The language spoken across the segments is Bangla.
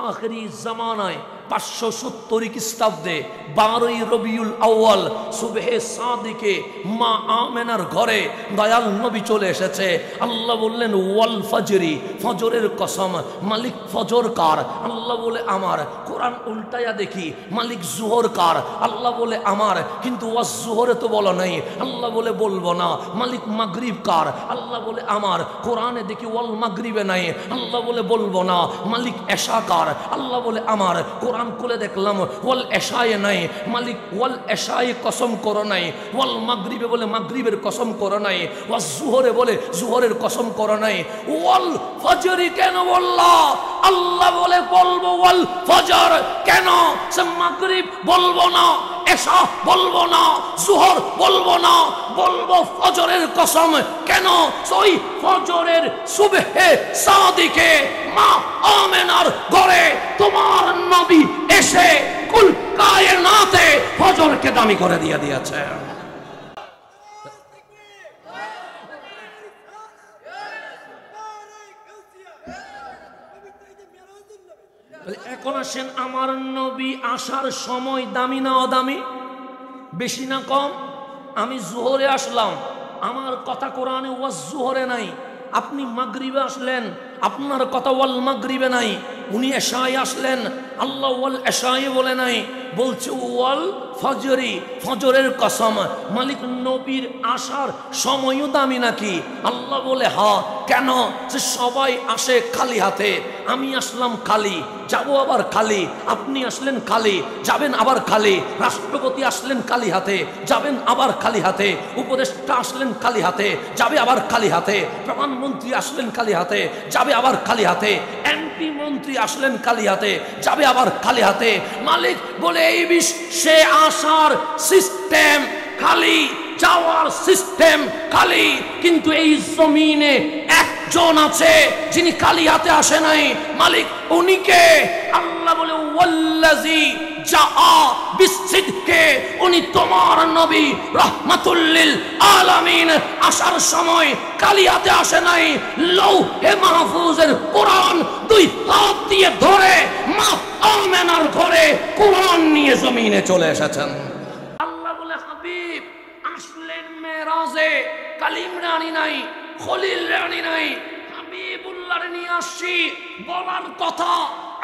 আখেরি জামানায় 570 খ্রিস্টাব্দে 12ই রবিউল আউয়াল সুবহে সাদিকে মা আমেনার ঘরে দয়াল নবী চলে এসেছে। আল্লাহ বললেন ওয়াল ফজরি, ফজরের কসম, মালিক ফজর কার? আল্লাহ বলে আমার। কোরআন উল্টায়া দেখি মালিক জুহর কার? আল্লাহ বলে আমার। কিন্তু ওয়াজ জুহরে তো বলা নাই, আল্লাহ বলে বলবো না। মালিক মাগরিব কার? আল্লাহ বলে আমার। কোরআনে দেখি ওয়াল মাগরিবে নাই, আল্লাহ বলে বলবো না। মালিক এশা কার? আল্লাহ বলে আমার। কোরআন খুলে দেখলাম ওয়াল এশায়ে নাই, মালিক ওয়াল এশায়ে কসম করো নাই। ওয়াল মাগরিবে বলে মাগরিবের কসম করো নাই। ওয়াজ জুহরে বলে জুহরের কসম করো নাই। ওয়াল ফজরি কেন বললা? আল্লাহ বলে বলবো ওয়াল ফজর। কেন? সে মাগরিব বলবো না, এশা বলবো না, জুহর বলবো না, বলবো ফজরের কসম। কেন? ওই ফজরের সুবহে সাদিকে মা আমেনার ঘরে তোমার নবী এসে কুল কায়নাতে ফজরকে দামি করে দিয়ে দিয়েছে। এখন আসেন, আমার নবী আসার সময় দামি না অদামি? বেশি না কম? আমি জোহরে আসলাম, আমার কথা কোরআনে ওয়াজ জোহরে নাই। আপনি মাগরিবে আসলেন, আপনার কথা ওয়াল মাগরিবে নাই। উনি এশায় আসলেন, আল্লাহ ওয়াল এশায় বলে নাই, বলছে ওয়াল ফজরি, ফজরের কসম। মালিক নবীর আসার সময়ও দামি নাকি? আল্লাহ বলে হ্যাঁ। কেন? যে সবাই আসে খালি হাতে, আমি আসলাম খালি, যাব আবার খালি। আপনি আসলেন খালি, যাবেন আবার খালি। রাষ্ট্রপতি আসলেন খালি হাতে, যাবেন আবার খালি হাতে। উপদেষ্টা আসলেন খালি হাতে, যাবে আবার খালি হাতে। প্রধানমন্ত্রী আসলেন খালি হাতে, যাবে আবার খালি হাতে। এমপি মন্ত্রী আসলেন খালি হাতে, যাবে আবার খালি হাতে। মালিক বলে এই বিশ্বে আসার সিস্টেম খালি, যাওয়ার সিস্টেম খালি। কিন্তু এই জমিনে একজন আছে যিনি খালি হাতে আসে নাই। মালিক উনিকে। আল্লাহ বলে ওয়াল্লাযী জাআ বিসিদকে, উনি তোমার নবী রাহমাতুল লিল আলামিন। আসার সময় খালি হাতে আসে নাই। লৌহে মাহফুজের কোরআন দুই হাত দিয়ে ধরে মা আমেনার ঘরে কোরআন নিয়ে জমিনে চলে এসেছেন। আল্লাহ বলে হাবিব আসলেন মেরাজে, কালিম রানী নাই, খলিল রানী নাই, হাবিবুল্লাহর নিয়ে আসছি। বলার কথা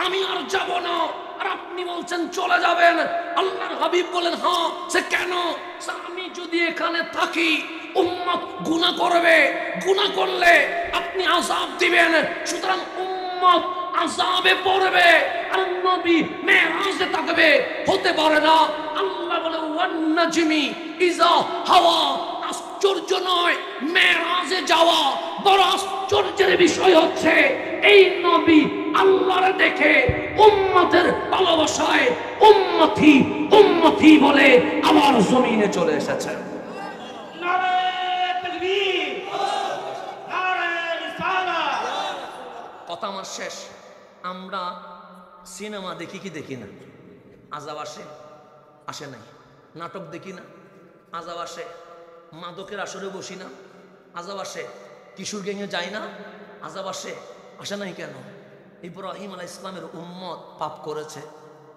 আমি আর যাব না, আর আপনি বলছেন চলে যাবেন। আল্লাহর হাবিব বলেন হ্যাঁ। সে কেন? আমি যদি এখানে থাকি উম্মত গুনাহ করবে, গুনাহ করলে আপনি আযাব দিবেন, সুতরাং উম্মত আযাবে পড়বে আর নবী মেরাজে থাকবে, হতে পারে না। আল্লাহ বলে ওয়ান নাজমি ইযা হাওয়া। আশ্চর্য নয়, মেরাজে যাওয়া বড় আশ্চর্যের বিষয় হচ্ছে এই নবী আল্লাহরে দেখে উম্মতের ভালোবাসায় উম্মতি উম্মতি বলে আবার জমিনে চলে এসেছে। নারে তাকবীর, নারে রিসালাত। কথা আমার শেষ। আমরা সিনেমা দেখি কি দেখি না? আযাব আসে? আসে নাই? নাটক দেখি না? আযাব আসে? মাদকের আসরে বসি না? আযাব আসে? কিশোর গ্যাংয়ে যাই না? আযাব আসে? আসে নাই কেন? ইব্রাহিম আলাইহিস সালামের উম্মত পাপ করেছে,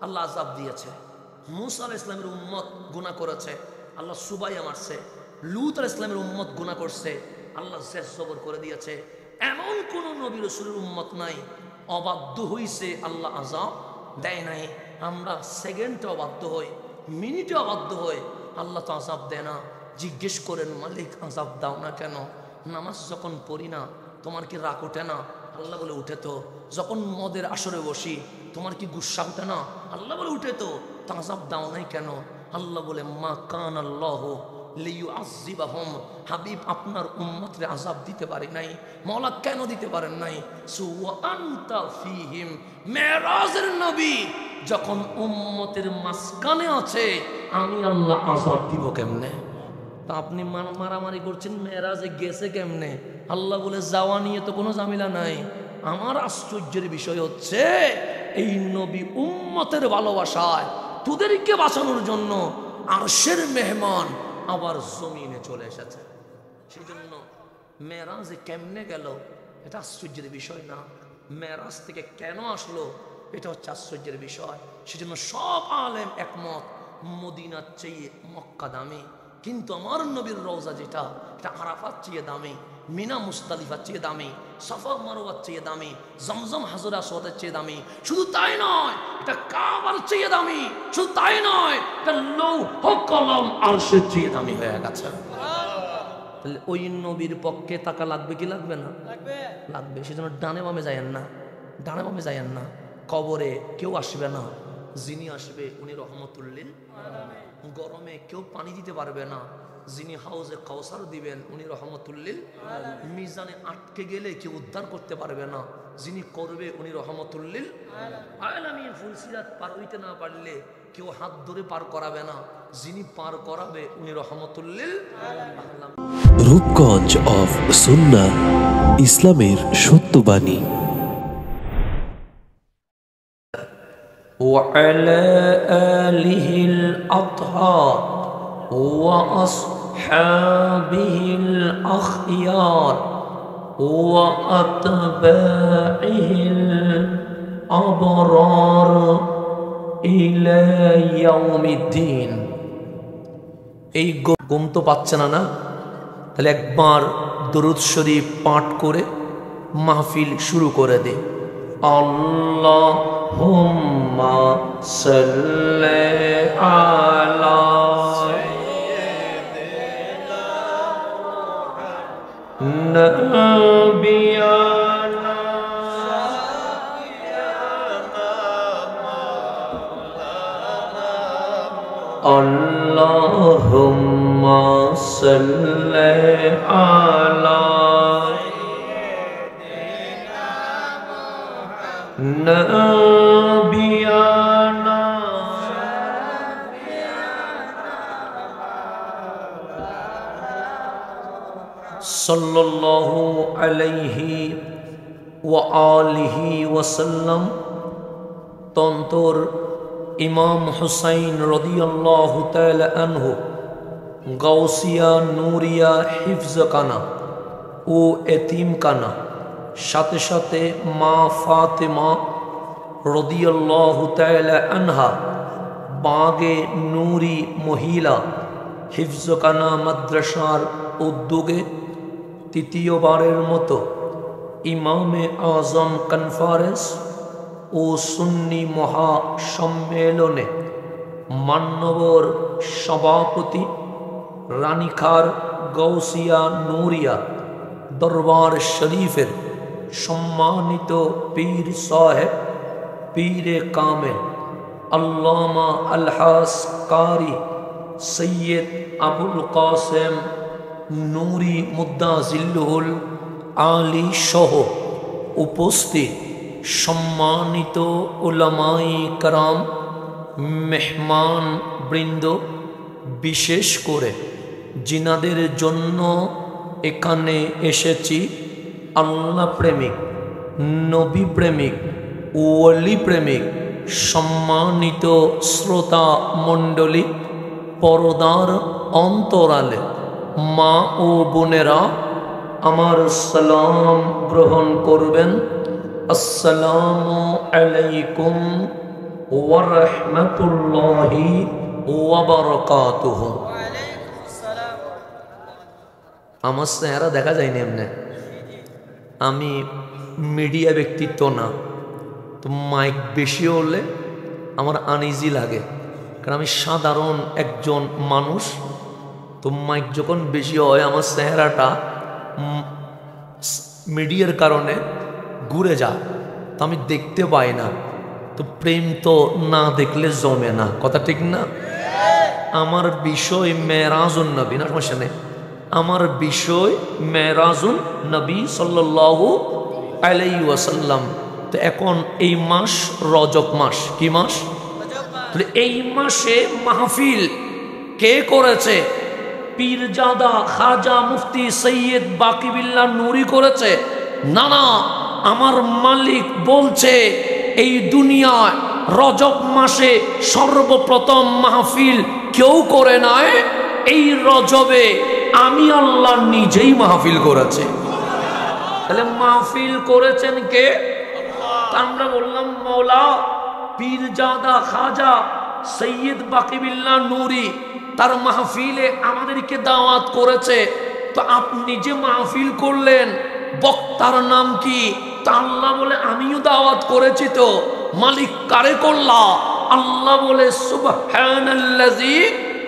আল্লাহ আযাব দিয়েছে। মূসা আলাইহিস সালামের উম্মত গুনাহ করেছে, আল্লাহ সুবাইয়া মারছে। লূত আলাইহিস সালামের উম্মত গুনাহ করছে, আল্লাহ জের জবর করে দিয়েছে। এমন কোন নবী রাসূলের উম্মত নাই অবাধ্য হইছে আল্লাহ আযাব দেয় নাই। আমরা সেকেন্ডে অবাধ্য হই, মিনিটে অবাধ্য হই, আল্লাহ তো আযাব দেয় না। জিজ্ঞেস করেন মালিক আযাব দাও না কেন? নামাজ যখন পড়ি না তোমার কি রাগ ওঠে না? আল্লাহ বলে উঠে তো। যখন মদের আসরে বসি তোমার কি গুসা ওঠে না? আল্লাহ বলে উঠে তো। আযাব দাও নাই কেন? আল্লাহ বলে মা কান আল্লাহ লিইউআযযিবাহুম। হাবিব আপনার উম্মতরে আযাব দিতে পারি নাই। মওলা কেন দিতে পারেন নাই? ওয়া আনতা ফীহিম। মেরাজের নবী যখন উম্মতের মাঝখানে আছে, আমি আল্লাহ আযাব দিব কেমনে? তা আপনি মারামারি করছেন মেরাজে গেছে কেমনে? আল্লাহ বলে যাওয়া নিয়ে তো কোনো ঝামেলা নাই। আমার আশ্চর্যের বিষয় হচ্ছে এই নবী উম্মতের ভালোবাসায় তোদেরকে বাঁচানোর জন্য আরশের মেহমান আবার জমিনে চলে এসেছে। সেই জন্য মেরাজে কেমনে গেল এটা আশ্চর্যের বিষয় না। মেরাজ থেকে কেন আসলো এটা হচ্ছে আশ্চর্যের বিষয়। সেজন্য সব আলেম একমত, মদিনার চেয়ে মক্কা দামি, কিন্তু আমার নবীর রওজা যেটা, এটা আরাফাত চেয়ে দামি, মিনা মুস্তালিফার চেয়ে দামি, সাফা মারওয়ার চেয়ে দামি, জমজম হাজর আসওয়াদের চেয়ে দামি। শুধু তাই নয়, এটা কাবার চেয়ে দামি। শুধু তাই নয়, এটা লৌহ কলম আরশের চেয়ে দামি হয়ে গেছে। তাহলে ওই নবীর পক্ষে টাকা লাগবে কি লাগবে না? লাগবে। সেজন্য ডানে বামে যায়েন না, ডানে বামে যায়েন না। কবরে কেউ আসবে না, যিনি আসবে উনি রহমতুল্লিল। গরমে কেউ পানি দিতে পারবে না, যিনি হাউজে কাউসার দিবেন উনি রহমতুল্লিল। মিজানে আটকে গেলে কেউ উদ্ধার করতে পারবে না, যিনি করবে উনি রহমতুল্লিল আলামিন। ফুলসিরাত পার হইতে না পারলে কেউ হাত ধরে পার করাবে না, যিনি পার করাবে উনি রহমতুল্লিল আলামিন। রূপগঞ্জ অফ সুন্নাহ, ইসলামের সত্যবাণী। وعلى آله الأطهار وأصحابه الأخيار وأتباعه الأبرار إلى يوم الدين। এই ঘুম তো পাচ্ছে না, না? তাহলে একবার দরুদ শরীফ পাঠ করে মাহফিল শুরু করে দে। আল্লাহুম্মা সাল্লি আলা নবিয়ানা আল্লাহুম্মা সাল্লি আলা নবিয়ানা সাল্লাল্লাহু আলাইহি ওয়া আলিহি ওয়াসাল্লাম। তন্তর ইমাম হুসাইন রাদিয়াল্লাহু তাআলা আনহু গাউসিয়া নূরিয়া হিফজখানা ও এতিমখানা, সাথে সাথে মা ফাতেমা রাদিয়াল্লাহু তাআলা আনহা বাগে নূরি মহিলা হিফজখানা মাদ্রাসার উদ্যোগে তৃতীয়বারের মতো ইমামে আজম কনফারেন্স ও সুন্নি মহা সম্মেলনে মান্যবর সভাপতি রানীখার গাউসিয়া নূরিয়া দরবার শরীফের সম্মানিত পীর সাহেব পীরে কামেল আল্লামা আলহাস কারি সৈয়দ আবুল কাসেম নূরি মুদ্দাজিল্লুল আলী সহ উপস্থিত সম্মানিত উলামায়ে کرام, মেহমান বৃন্দ, বিশেষ করে জিনাদের জন্য এখানে এসেছি আল্লাহ প্রেমিক, নবী প্রেমিক, ওলি প্রেমিক সম্মানিত শ্রোতা মণ্ডলী, পর্দার অন্তরালে মা ও বোনেরা, আমার সালাম গ্রহণ করবেন। আসসালামু আলাইকুম ওয়া রাহমাতুল্লাহি ওয়া বারাকাতুহু। আমার চেহারা দেখা যায়নি এমনি, আমি মিডিয়া ব্যক্তিত্ব না, তো মাইক বেশি হলে আমার আনইজি লাগে, কারণ আমি সাধারণ একজন মানুষ। তো মাইক যখন বেশি হয় আমার চেহারাটা মিডিয়ার কারণে ঘুরে যায়, তো আমি দেখতে পাই না। তো প্রেম তো না দেখলে জমে না, কথা ঠিক না? আমার বিষয় মেরাজুন নবী, না সমস্যা নেই, আমার বিষয় মেরাজুন নবী সাল্লাল্লাহু আলাইহি ওয়াসাল্লাম। তো এখন এই মাস রজব মাস, কি মাস? এই মাসে মাহফিল কে করেছে? পীরজাদা খাজা মুফতি সৈয়দ বাকিবিল্লাহ নূরি করেছে? না না, আমার মালিক বলছে এই দুনিয়ায় রজব মাসে সর্বপ্রথম মাহফিল কেউ করে নাই, এই রজবে আমি আল্লাহ নিজেই মাহফিল করেছে। তাহলে মাহফিল করেছেন কে? তা আমরা বললাম মৌলা পীরজাদা খাজা সৈয়দ বাকিবিল্লাহ নুরি তার মাহফিলে আমাদেরকে দাওয়াত করেছে, তো আপনি যে মাহফিল করলেন বক্তার নাম কি? তা আল্লাহ বলে আমিও দাওয়াত করেছি। তো মালিক কারে করলা? আল্লাহ বলে সুবহানাল্লাযী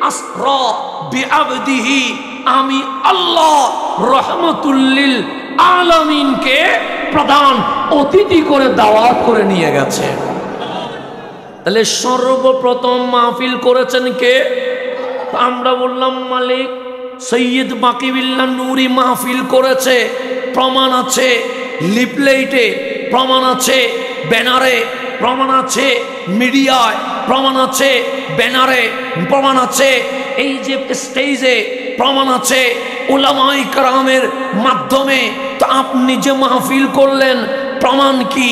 আসরা বিআবদিহি, আমি আল্লাহ রহমাতুল লিল আলামিনকে প্রধান অতিথি করে দাওয়াত করে নিয়ে গেছে। তাহলে সর্বপ্রথম মাহফিল করেছেন কে? আমরা বললাম মালিক। সৈয়দ বাকিবিল্লাহ নুরি মাহফিল করেছে, প্রমাণ আছে লিফলেটে, প্রমাণ আছে ব্যানারে, প্রমাণ আছে মিডিয়ায়, প্রমাণ আছে ব্যানারে, প্রমাণ আছে এই যে স্টেজে, প্রমাণ আছে উলামায়ে কেরামের মাধ্যমে। তো আপনি যে মাহফিল করলেন প্রমাণ কি?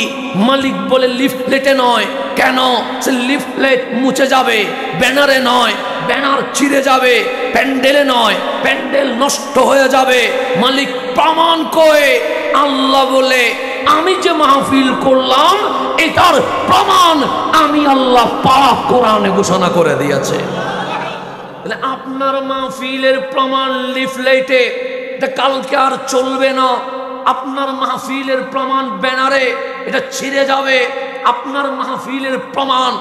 মালিক বলে লিফলেটে নয়। কেন? সে লিফলেট মুছে যাবে, ব্যানারে নয়, ব্যানার ছিঁড়ে যাবে, প্যান্ডেলে নয়, প্যান্ডেল নষ্ট হয়ে যাবে। মালিক প্রমাণ কয়ে আল্লাহ বলে আমি যে মাহফিল করলাম এটার প্রমাণ আমি আল্লাহ পাক কোরআনে ঘোষণা করে দিয়েছে। তাহলে আপনার মাহফিলের প্রমাণ লিফলেটে, এটা কালকে আর চলবে না। আপনার মাহফিলের প্রমাণ ব্যানারে, এটা ছিঁড়ে যাবে। আপনার মাহফিলের প্রমাণ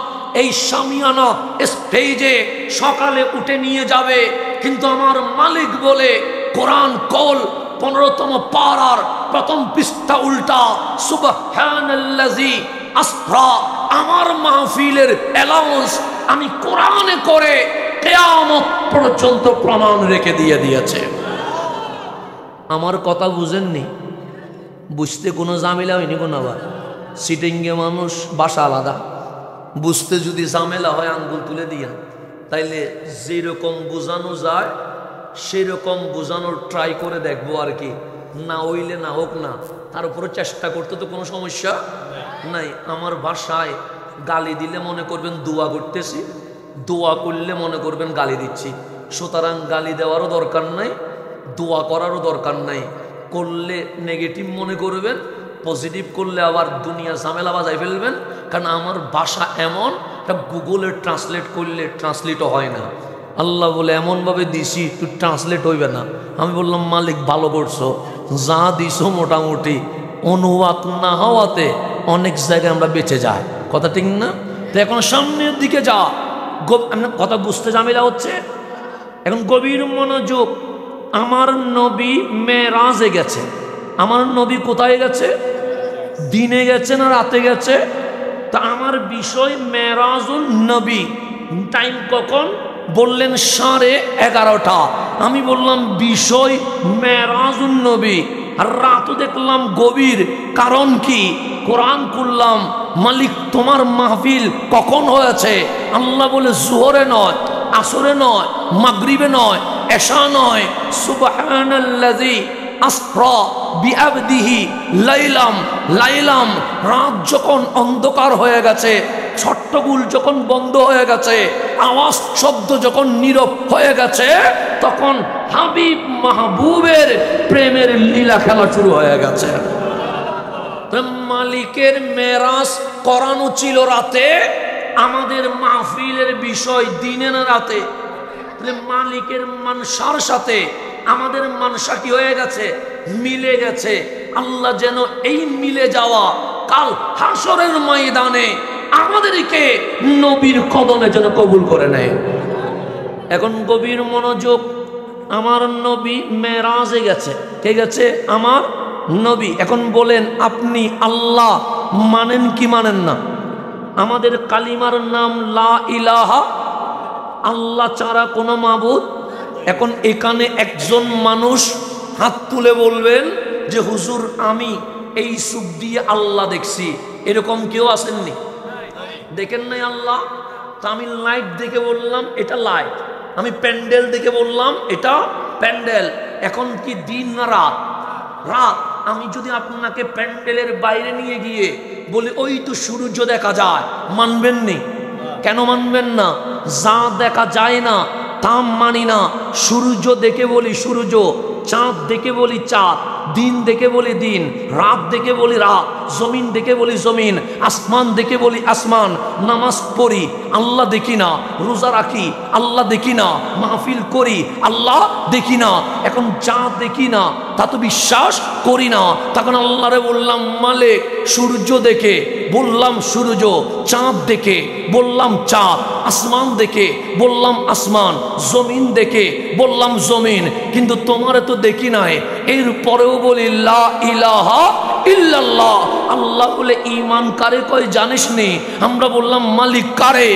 এই শামিয়ানা স্টেজে সকালে উঠে নিয়ে যাবে। কিন্তু আমার মালিক বলে কোরআন কল 15তম পারার প্রথম পৃষ্ঠা উল্টা, সুবহানাল্লাযী আসরা, আমার মাহফিলের অ্যালাউন্স আমি কোরআনে করে কিয়ামত পর্যন্ত প্রমাণ রেখে দিয়েছে। আমার কথা বুঝেননি? বুঝতে কোনো ঝামেলা হয়নি কোনো? আবার সিটিংয়ে মানুষ বাসা আলাদা, বুঝতে যদি ঝামেলা হয় আঙ্গুল তুলে দিয়া, তাইলে যেরকম বোঝানো যায় সেরকম বোঝানোর ট্রাই করে দেখবো আর কি। না হইলে না হোক না, তার উপরে চেষ্টা করতে তো কোনো সমস্যা নাই। আমার ভাষায় গালি দিলে মনে করবেন দোয়া করতেছি, দোয়া করলে মনে করবেন গালি দিচ্ছি। সুতরাং গালি দেওয়ারও দরকার নাই, দোয়া করারও দরকার নাই। করলে নেগেটিভ মনে করবেন, পজিটিভ করলে আবার দুনিয়া ঝামেলা বাজাই ফেলবেন। কারণ আমার ভাষা এমন, এটা গুগলে ট্রান্সলেট করলে ট্রান্সলেটও হয় না। আল্লাহ বলে এমনভাবে দিছি তুই ট্রান্সলেট হইবে না। আমি বললাম মালিক ভালো করছো, যা দিছো মোটামুটি অনুবাদ না হওয়াতে অনেক জায়গায় আমরা বেঁচে যাই। কথা ঠিক না? তো এখন সামনের দিকে যা, কথা বুঝতে ঝামেলা হচ্ছে। এখন গভীর মনোযোগ। আমার নবী মেরাজে গেছে। আমার নবী কোথায় গেছে? দিনে গেছে না রাতে গেছে? তা আমার বিষয় মেরাজুল নবী। টাইম কখন বললেন? 11:30। আমি বললাম বিষয় মেরাজুল নবী। আর রাতও দেখলাম গভীর। কারণ কি? কোরআন করলাম মালিক তোমার মাহফিল কখন হয়েছে? আল্লাহ বলে জোহরে নয়, আসরে নয়, মাগরিবে নয়, এশা নয়। সুবহানাল্লাযী আসরা বিআবদিহি লাইলাম লাইলাম, রাত যখন অন্ধকার হয়ে গেছে, ছট্টগুল যখন বন্ধ হয়ে গেছে, আওয়াজ শব্দ যখন নীরব হয়ে গেছে, তখন হাবিব মাহবুবের প্রেমের লীলা খেলা শুরু হয়ে গেছে। মালিকের মেরাজ করানো ছিল রাতে, আমাদের মাহফিলের বিষয় দিনে না রাতে। মালিকের মানসার সাথে আমাদের মানসা কি হয়ে গেছে? মিলে গেছে। আল্লাহ যেন এই মিলে যাওয়া কাল হাসরের ময়দানে আমাদেরকে নবীর কদমে যেন কবুল করে নেয়। এখন গভীর মনোযোগ। আমার নবী মেরাজে গেছে। কে গেছে? আমার নবী। এখন বলেন আপনি আল্লাহ মানেন কি মানেন না? আমাদের কালিমার নাম লা ইলাহা, আল্লাহ ছাড়া কোনো মাবুদ। এখন এখানে একজন মানুষ হাত তুলে বলবেন যে হুজুর আমি এই চোখ দিয়ে আল্লাহ দেখছি, এরকম কেউ আসেননি? দেখেন নাই আল্লাহ? তা আমি লাইট দেখে বললাম এটা লাইট, আমি প্যান্ডেল দেখে বললাম এটা প্যান্ডেল। এখন কি দিন না রাত? রাত। আমি যদি আপনাকে প্যান্ডেলের বাইরে নিয়ে গিয়ে বলি ওই তো সূর্য দেখা যায়, মানবেন নি? কেন মানবেন না? যা দেখা যায় না তা মানি না। সূর্য দেখে বলি সূর্য, চাঁদ দেখে বলি চাঁদ, দিন দেখে বলি দিন, রাত দেখে বলি রাত। জমিন দেখে বলি জমিন, আসমান দেখে বলি আসমান। নামাজ পড়ি, আল্লাহ দেখি না। রোজা রাখি, আল্লাহ দেখি না। মাহফিল করি, আল্লাহ দেখি না। এখন যা দেখি না তা তো বিশ্বাস করি না। তখন আল্লাহরে বললাম মালিক, সূর্য দেখে বললাম সূর্য, চাঁদ দেখে বললাম চাঁদ, আসমান দেখে বললাম আসমান, জমিন দেখে বললাম জমিন, কিন্তু তোমারে তো দেখি নাই। এরপরেও বলি লা ইলাহা ইল্লাল্লাহ। আল্লাহ বলে ঈমান কারে কয় জানিস নি? আমরা বললাম মালিক কারে?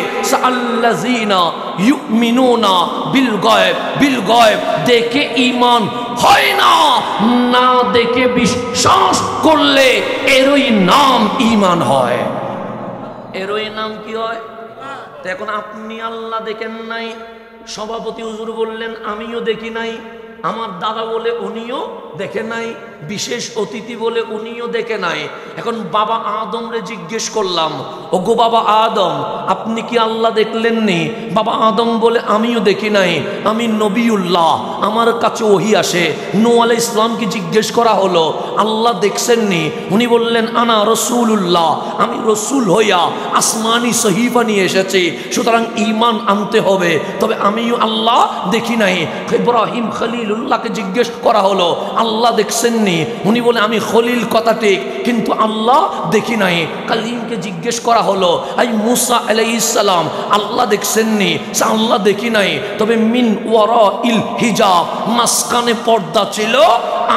আল্লাযিনা ইউমিনুনা বিল গায়ব। বিল গায়ব দেখে ঈমান হয় না, না দেখে বিশ্বাস করলে এরই নাম ঈমান হয়। এরই নাম কি হয়? তো এখন আপনি আল্লাহ দেখেন নাই, সভাপতি হুজুর বললেন আমিও দেখি নাই, আমার দাদা বলে উনিও দেখে নাই, বিশেষ অতিথি বলে উনিও দেখে নাই। এখন বাবা আদমরে জিজ্ঞেস করলাম, ও গো বাবা আদম, আপনি কি আল্লাহ দেখলেননি? বাবা আদম বলে আমিও দেখি নাই, আমি নবিউল্লাহ, আমার কাছে ওহী আসে। নূহ আলাইহিস সালামকে জিজ্ঞেস করা হলো আল্লাহ দেখছেননি? উনি বললেন আনা রাসূলুল্লাহ, আমি রসুল হইয়া আসমানি সহিফা নিয়ে এসেছি, সুতরাং ঈমান আনতে হবে। তবে আমিও আল্লাহ দেখি নাই। ইব্রাহিম খলিলুল্লাহকে জিজ্ঞেস করা হলো আল্লাহ দেখছেননি? উনি বলে আমি খলিল কথা ঠিক, কিন্তু আল্লাহ দেখি নাই। কালিমকে জিজ্ঞেস করা হলো আই মুসা আলাইহিস সালাম, আল্লাহ দেখছেননি? আল্লাহ দেখি নাই, তবে মিন ওয়ারাইল হিজাব, মাঝখানে পর্দা ছিল।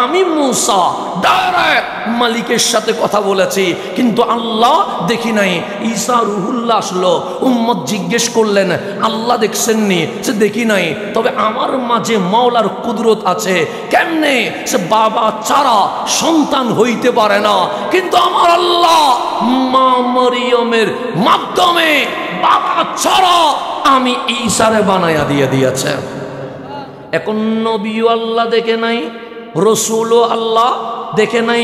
আমি মুসা ডাইরেক্ট মালিকের সাথে কথা বলেছি, কিন্তু আল্লাহ দেখি নাই। ঈসা রুহুল্লাহ আসলো, উম্মত জিজ্ঞেস করলেন আল্লাহ দেখছেননি? সে দেখি নাই, তবে আমার মাঝে মাওলার কুদরত আছে। কেমনে? সে বাবা ছাড়া সন্তান হইতে পারে না, কিন্তু আমার আল্লাহ মা মরিয়মের মাধ্যমে বাবা ছাড়া আমি ঈসারে বানায়া দিয়ে দিয়েছে। এখন নবীও আল্লাহ দেখে নাই, রসুলও আল্লাহ দেখে নাই,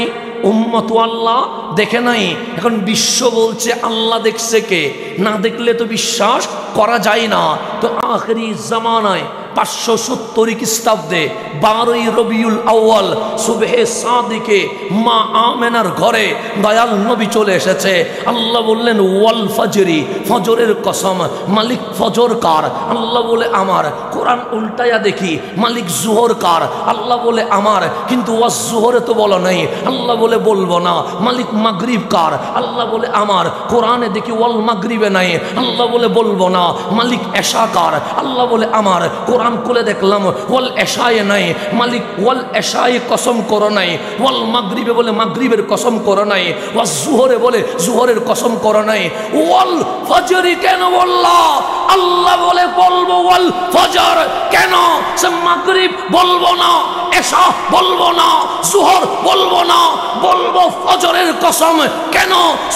উম্মতও আল্লাহ দেখে নাই। এখন বিশ্ব বলছে আল্লাহ দেখছে কে? না দেখলে তো বিশ্বাস করা যায় না। তো আখেরি জামানায় 570 খ্রিস্টাব্দে 12ই রবিউল আউয়াল সুবহে সাদিকে মা আমেনার ঘরে দয়াল নবী চলে এসেছে। আল্লাহ বললেন ওয়াল ফজরি, ফজরের কসম, মালিক ফজর কার? আল্লাহ বলে আমার। কোরআন উল্টায়া দেখি মালিক জোহর কার? আল্লাহ বলে আমার, কিন্তু ওয়াজ জোহরে তো বলো নাই। আল্লাহ বলে বলবো না। মালিক মাগরিব কার? আল্লাহ বলে আমার। কোরআনে দেখি ওয়াল মাগরিবে নাই, আল্লাহ বলে বলবো না। মালিক এশা কার? আল্লাহ বলে আমার। কোরআন খুলে দেখলাম ওয়াল এশায়ে নাই, মালিক ওয়াল এশায়ে কসম করো নাই। ওয়াল মাগরিবে বলে মাগরিবের কসম করো নাই। ওয়াজ জোহরে বলে জোহরের কসম করো নাই। ওয়াল ফজরি কেন বললা? আল্লাহ বলে বলবো ওয়াল ফজর। কেন? সে মাগরিব বলবো না, এশা বলবো না, জোহর বলবো না, বলবো ফজরের কসম। কেন?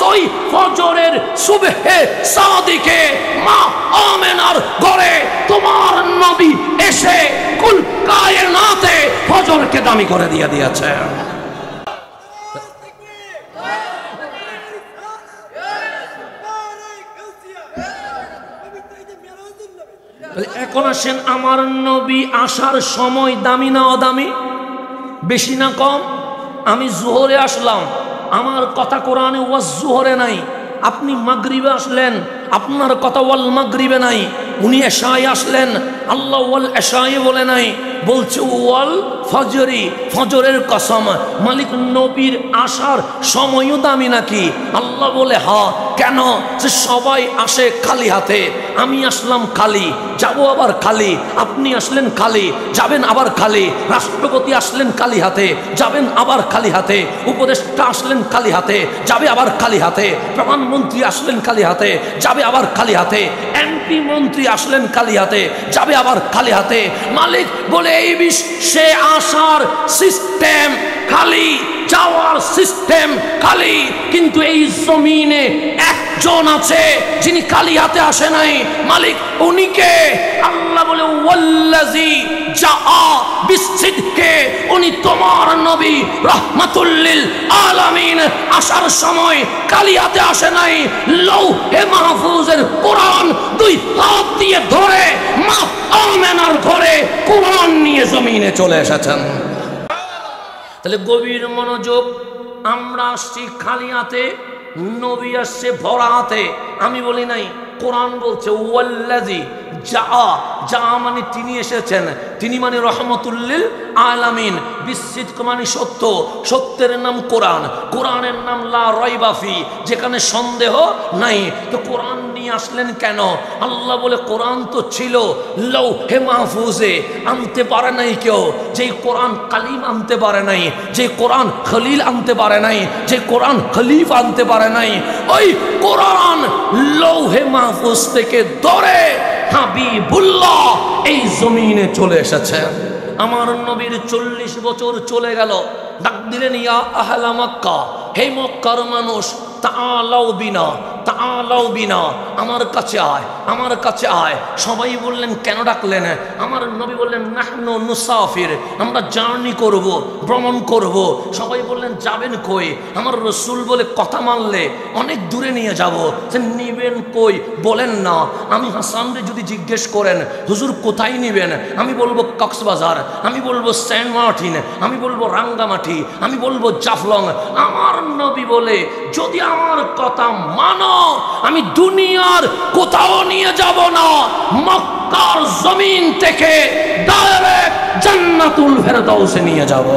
ওই ফজরের সুবহে সাদিকে মা আমেনার ঘরে তোমার নবী এসে কুল কায়নাতে ফজরকে দামি করে দিয়ে দিয়েছে। এখন আসেন, আমার নবী আসার সময় দামি না অদামি? বেশি না কম? আমি জোহরে আসলাম, আমার কথা কোরআনে ওয়াজ জোহরে নাই। আপনি মাগরিবে আসলেন, আপনার কথা ওয়াল মাগরিবে নাই। উনি এশায় আসলেন, আল্লাহ ওয়াল এশায় বলে নাই, বলছে ওয়াল ফজরি, ফজরের কসম। মালিক নবীর আসার সময়ও দামি নাকি? আল্লাহ বলে হা। কেন? যে সবাই আসে খালি হাতে, আমি আসলাম খালি, যাবো আবার খালি। আপনি আসলেন খালি, যাবেন আবার খালি। রাষ্ট্রপতি আসলেন খালি হাতে, যাবেন আবার খালি হাতে। উপদেষ্টা আসলেন খালি হাতে, যাবে আবার খালি হাতে। প্রধানমন্ত্রী আসলেন খালি হাতে, যাবে আবার খালি হাতে। এমপি মন্ত্রী আসলেন খালি হাতে, যাবে আবার খালি হাতে। মালিক বলে এই বিশ্বে আসার সিস্টেম খালি, যাওয়ার সিস্টেম খালি, কিন্তু এই জমিনে একজন আছে যিনি খালি হাতে আসে নাই। মালিক উনিকে। আল্লাহ বলে ওয়াল্লাযী জাআ বিসিদকে, উনি তোমার নবী রাহমাতুল লিল আলামিন। আসার সময় খালি হাতে আসে নাই, লৌহে মাহফুজের কোরআন 2 হাত দিয়ে ধরে মা আমেনার ঘরে কোরআন নিয়ে জমিনে চলে এসেছেন। তাহলে গভীর মনোযোগ। আমরা আসছি খালি হাতে, নবী আসছে ভরা হাতে। আমি বলি নাই, কোরআন বলছে ওয়াল্লাযী যা মানে তিনি এসেছেন, তিনি মানে রহমতুল্লিল আলামিন, বিসিদক মানে সত্য, সত্যের নাম কোরআন, কোরআনের নাম লা রাইবা ফি, যেখানে সন্দেহ নাই। তো কোরআন নিয়ে আসলেন কেন? আল্লাহ বলে কোরআন তো ছিল লৌহে মাহফুজে, আনতে পারে নাই কেউ। যেই কোরআন কালিম আনতে পারে নাই, যে কোরআন খলিল আনতে পারে নাই, যে কোরআন খলিফ আনতে পারে নাই, ওই কোরআন লৌহে মাহফুজ থেকে ধরে হাবিবুল্লাহ এই জমিনে চলে এসেছে। আমার নবীর 40 বছর চলে গেল, ডাক দিলেন ইয়া আহলা মক্কা, হে মক্কার মানুষ, তাআলাউ বিনা, তাআলাউ বিনা, আমার কাছে আয়, আমার কাছে আয়। সবাই বললেন কেন ডাকলেন? আমার নবী বললেন নাহনু নুসাফির, আমরা জার্নি করব, ভ্রমণ করব। সবাই বললেন যাবেন কই? আমার রসুল বলে কথা মানলে অনেক দূরে নিয়ে যাব। যে নিবেন কই বলেন না। আমি হাসানরে যদি জিজ্ঞেস করেন হুজুর কোথায় নিবেন, আমি বলবো কক্সবাজার, আমি বলবো সেন্ট মার্টিন, আমি বলবো রাঙ্গামাটি, আমি বলবো জাফলং। আমার নবী বলে যদি আমার কথা মানো, আমি দুনিয়ার কোথাও নিয়ে যাব না, মক্কার জমিন থেকে ডাইরেক্ট জান্নাতুল ফেরদাউসে নিয়ে যাব।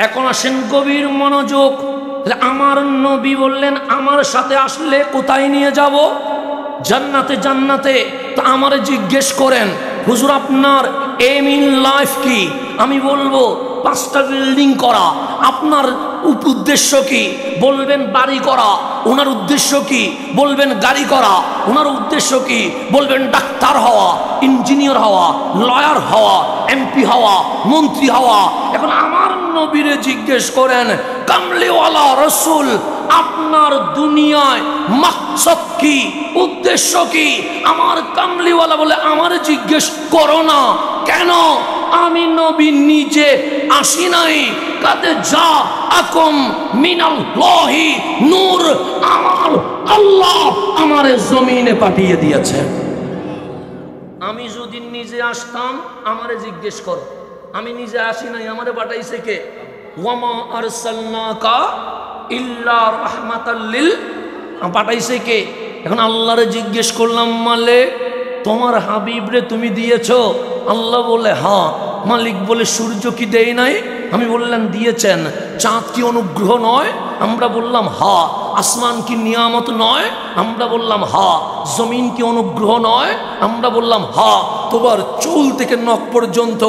এখন আসেন গভীর মনোযোগ। আমার নবী বললেন আমার সাথে আসলে কোথায় নিয়ে যাব? জান্নাতে। জান্নাতে। তা আমারে জিজ্ঞেস করেন হুজুর আপনার এম ইন লাইফ কি? আমি বলবো 5টা বিল্ডিং করা। আপনার উদ্দেশ্য কি? বলবেন বাড়ি করা। ওনার উদ্দেশ্য কি? বলবেন গাড়ি করা। ওনার উদ্দেশ্য কি? বলবেন ডাক্তার হওয়া, ইঞ্জিনিয়ার হওয়া, লয়ার হওয়া, এমপি হওয়া, মন্ত্রী হওয়া। এখন আমার নবীরে জিজ্ঞেস করেন কামলিওয়ালা রসুল, আপনার দুনিয়ায় মাকসাদ কি, উদ্দেশ্য কি? আমার কামলিওয়ালা বলে আমার জিজ্ঞেস করো না। কেন? আমি নবী নিজে আসি নাই, কাদে যা আকুম মিনাল্লাহি নূর, আমার আল্লাহ আমারে জমিনে পাঠিয়ে দিয়েছে। আমি যদি নিজে আসতাম আমারে জিজ্ঞেস করো। আমি নিজে আসি নাই, আমারে পাঠাইছে কে? ওয়ামা আরসালনাকা ইল্লা রাহমাতাল লিল, পাঠাইছে কে? এখন আল্লাহরে জিজ্ঞেস করলাম মালিক তোমার হাবিবরে তুমি দিয়েছো? আল্লাহ বলে হ্যাঁ। মালিক বলে সূর্য কি দেয় নাই? আমি বললাম দিয়েছেন। চাঁদ কি অনুগ্রহ নয়? আমরা বললাম হ্যাঁ। আসমান কি নিয়ামত নয়? আমরা বললাম হ্যাঁ। জমিন কি অনুগ্রহ নয়? আমরা বললাম হ্যাঁ। তোমার চুল থেকে নখ পর্যন্ত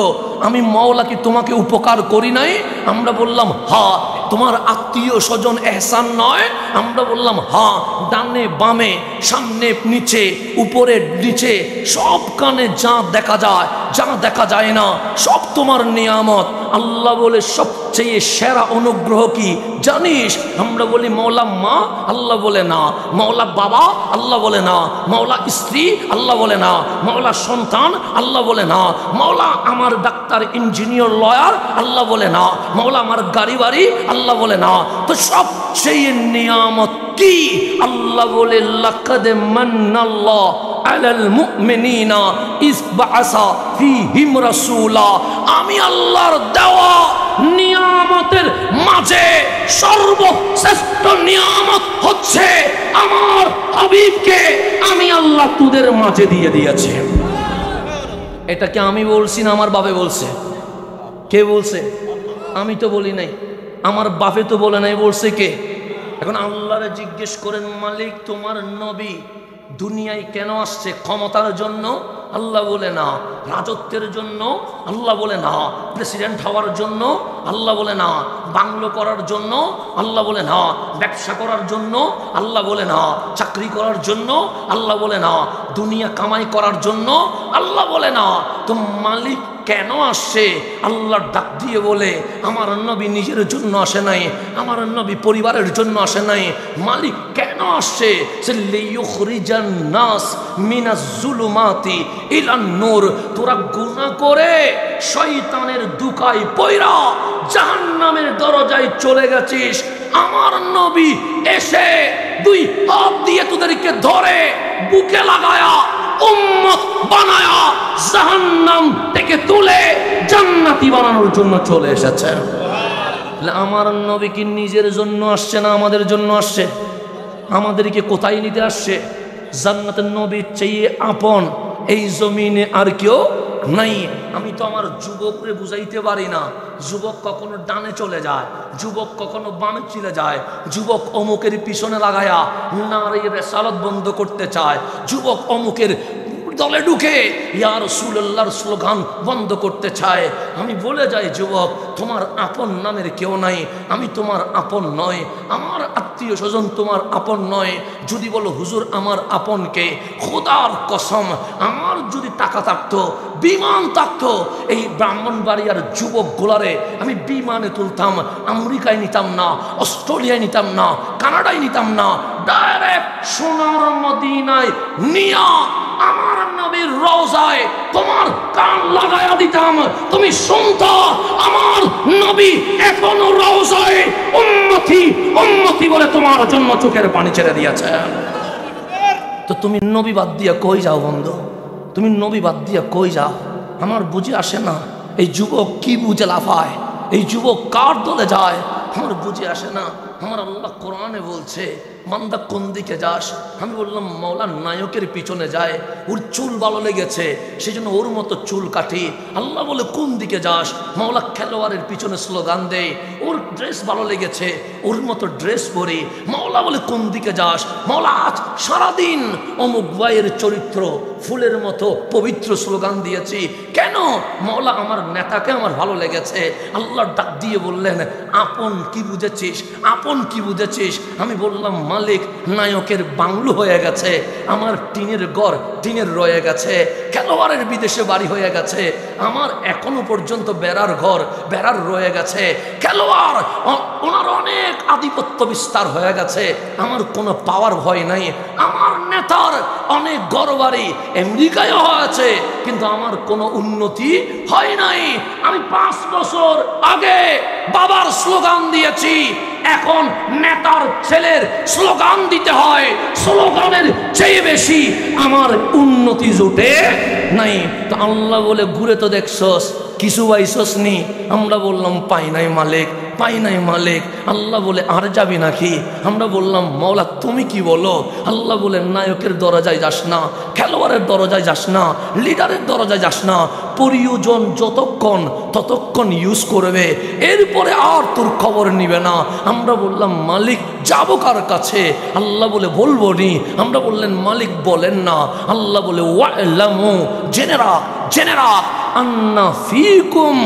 আমি মাওলা কি তোমাকে উপকার করি নাই? আমরা বললাম হ্যাঁ। তোমার আত্মীয় স্বজন এহসান নয়? আমরা বললাম হ্যাঁ। ডানে বামে, সামনে নিচে, উপরে নিচে, সব কানে যা দেখা যায়, যা দেখা যায় না, সব তোমার নিয়ামত। আল্লাহ বলে সবচেয়ে সেরা অনুগ্রহ কি জানিস? আমরা বলি মাওলা মা। আল্লাহ বলে না। মাওলা বাবা? আল্লাহ বলে না। মাওলা স্ত্রী? আল্লাহ বলে না। মাওলা সন্তান? আল্লাহ বলে না। মাওলা আমার ডাক্তার, ইঞ্জিনিয়ার, লয়ার? আল্লাহ বলে না। মাওলা আমার গাড়ি বাড়ি? আল্লাহ বলে না। তো সবচেয়ে নিয়ামত কি? আল্লাহ বলে লাকাদ মান্নাল্লাহু আলাল মুমিনিনা ইয বাআসা ফীহিম রাসূলা। আমি আল্লাহর দেওয়া নিয়ামতের মাঝে সর্বশ্রেষ্ঠ নিয়ামত হচ্ছে আমার হাবিবকে আমি আল্লাহ তোদের মাঝে দিয়ে দিয়েছি। এটা কি আমি বলছি না আমার বাপে বলছে? কে বলছে? আমি তো বলি নাই, আমার বাপে তো বলে নাই, বলছে কে? এখন আল্লাহরে জিজ্ঞেস করেন মালিক তোমার নবী দুনিয়ায় কেন আসছে? ক্ষমতার জন্য? আল্লাহ বলে না। রাজত্বের জন্য? আল্লাহ বলে না। প্রেসিডেন্ট হওয়ার জন্য? আল্লাহ বলে না। বাংলো করার জন্য? আল্লাহ বলে না। ব্যবসা করার জন্য? আল্লাহ বলে না। চাকরি করার জন্য? আল্লাহ বলে না। দুনিয়া কামাই করার জন্য? আল্লাহ বলে না। তো মালিক কেন আসছে? আল্লাহ ডাক দিয়ে বলে আমার নবী নিজের জন্য আসে নাই, আমার নবী পরিবারের জন্য আসে নাই। মালিক কেন আসছে? সে লিয়ুখরিজান নাস মিনাজ জুলুমাতি ইলান নূর। তোরা গুনাহ করে শয়তানের দুকায় পয়রা জাহান্নামের দরজায় চলে গেছিস, আমার নবী এসে দুই হাত দিয়ে তোদেরকে ধরে বুকে লাগায়া উম্মত বানায়া জাহান্নাম থেকে তুলে জান্নাতি বানানোর জন্য চলে এসেছে। আমার নবী কি নিজের জন্য আসছে না আমাদের জন্য আসছে? আমাদেরকে কোথায় নিতে আসছে? জান্নাতের নবীর চেয়ে আপন এই জমিনে আর কেউ নাই। আমি তো আমার যুবকরে বুঝাইতে পারি না, যুবক কখনো ডানে চলে যায়, যুবক কখনো বামে চলে যায়, যুবক অমুকের পিছনে লাগায়া নারীর রেসালত বন্ধ করতে চায়, যুবক অমুকের দলে ঢুকে ইয়া রাসূলুল্লাহর স্লোগান বন্ধ করতে চায়। আমি বলে যাই, যুবক তোমার আপন নামের কেউ নাই, আমি তোমার আপন নয়, আমার আত্মীয় স্বজন তোমার আপন নয়। যদি বলো হুজুর আমার আপনকে, খোদার কসম আমার যদি টাকা থাকতো, বিমান থাকতো, এই ব্রাহ্মণবাড়িয়ার যুবক গোলারে আমি বিমানে তুলতাম, আমেরিকায় নিতাম না, অস্ট্রেলিয়ায় নিতাম না, কানাডায় নিতাম না, ডাইরেক্ট সোনার মদিনায় নিয়া আমার নবীর রওজায় তোমার কান লাগায়া দিতাম, তুমি শুনতা আমার নবী এখনো রওজায় উম্মতি উম্মতি বলে তোমার জন্য চোখের পানি ছেড়ে দিয়েছে। তো তুমি নবী বাদ দিয়া কই যাও বন্ধু? তুমি নবী বাদ দিয়া কই যাও? আমার বুঝে আসে না এই যুবক কি বুঝে লাফায়, এই যুবক কার দলে যায়, আমার বুঝে আসে না। আমার আল্লাহ কোরআনে বলছে মান্দা কোন দিকে যাস? আমি বললাম মওলা নায়কের পিছনে যায়, ওর চুল ভালো লেগেছে সেই জন্য ওর মতো চুল কাটি। আল্লাহ বলে কোন দিকে যাস? মওলা খেলোয়াড়ের পিছনে স্লোগান দেয়, ওর ড্রেস ভালো লেগেছে ওর মতো ড্রেস পরি। মওলা বলে কোন দিকে যাস? মওলা আজ সারাদিন অমুক ভাইয়ের চরিত্র ফুলের মতো পবিত্র স্লোগান দিয়েছি। কেন? মওলা আমার নেতাকে আমার ভালো লেগেছে। আল্লাহ ডাক দিয়ে বললেন আপন কি বুঝেছিস, আপন কি বুঝেছিস? আমি বললাম মালিক নায়কের বাংলো হয়ে গেছে, আমার টিনের ঘর টিনের রয়ে গেছে, খেলোয়াড়ের বিদেশে বাড়ি হয়ে গেছে, আমার এখনো পর্যন্ত বেড়ার ঘর বেড়ার রয়ে গেছে, খেলোয়াড় ওনার অনেক আধিপত্য বিস্তার হয়ে গেছে, আমার কোনো পাওয়ার ভয় নাই, আমার নেতার অনেক ঘর বাড়ি আমেরিকায় হয়েছে কিন্তু আমার কোনো উন্নতি হয় নাই। আমি 5 বছর আগে বাবার স্লোগান দিয়েছি, এখন নেতার ছেলের স্লোগান দিতে হয়, স্লোগানের চেয়ে বেশি আমার উন্নতি জুটে নাই। তো আল্লাহ বলে ঘুরে তো দেখছস কিছু পাইছস নি? আমরা বললাম পাই নাই মালিক, পাই নাই মালিক। আল্লাহ বলে আর যাবি নাকি? আমরা বললাম মওলা তুমি কি বলো? আল্লাহ বলে নায়কের দরজায় যাস না, খেলোয়াড়ের দরজায় যাস না, লিডারের দরজায় যাস না, প্রয়োজন যতক্ষণ ততক্ষণ ইউজ করবে, এরপরে আর তোর খবর নিবে না। আমরা বললাম মালিক যাবো কার কাছে? আল্লাহ বলে বলবো নি। আমরা বললেন মালিক বলেন না। আল্লাহ বলে ওয়ালামু জেনেরা জেনেরা আন্না ফিকুম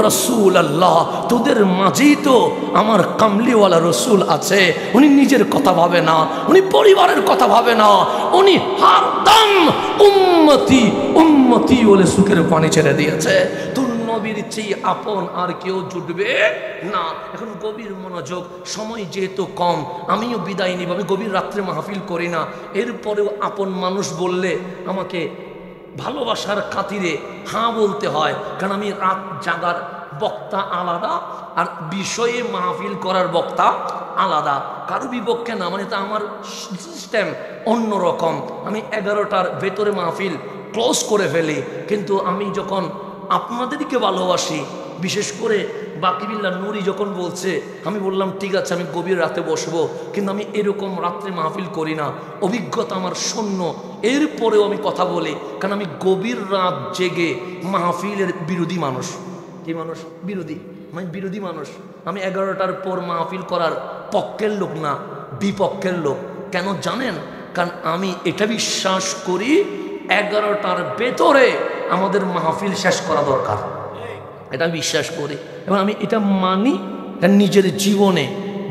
রাসূলুল্লাহ, তোদের মাঝেই তো আমার কামলিওয়ালা রসুল আছে। উনি নিজের কথা ভাবে না, উনি পরিবারের কথা ভাবে না, উনি হরদম উম্মতি উম্মতি বলে সুখের পানি ছেড়ে দিয়েছে। তোর নবীর চেয়ে আপন আর কেউ জুটবে না। এখন গভীর মনোযোগ, সময় যেহেতু কম আমিও বিদায় নিব, আমি গভীর রাত্রে মাহফিল করি না, এরপরেও আপন মানুষ বললে আমাকে ভালোবাসার খাতিরে হ্যাঁ বলতে হয়, কারণ আমি রাত জাগার বক্তা আলাদা আর বিষয়ে মাহফিল করার বক্তা আলাদা, কারো বিপক্ষে না, মানে তা আমার সিস্টেম অন্যরকম। আমি 11টার ভেতরে মাহফিল ক্লোজ করে ফেলি, কিন্তু আমি যখন আপনাদেরকে ভালোবাসি, বিশেষ করে বাকিবিল্লাহ নুরি যখন বলছে, আমি বললাম ঠিক আছে আমি গভীর রাতে বসবো, কিন্তু আমি এরকম রাত্রে মাহফিল করি না, অভিজ্ঞতা আমার শূন্য, এরপরেও আমি কথা বলি, কারণ আমি গভীর রাত জেগে মাহফিলের বিরোধী মানুষ। কি মানুষ? বিরোধী, আমি বিরোধী মানুষ। আমি 11টার পর মাহফিল করার পক্ষের লোক না, বিপক্ষের লোক। কেন জানেন? কারণ আমি এটা বিশ্বাস করি 11টার ভেতরে আমাদের মাহফিল শেষ করা দরকার, এটা বিশ্বাস করি এবং আমি এটা মানি, নিজের জীবনে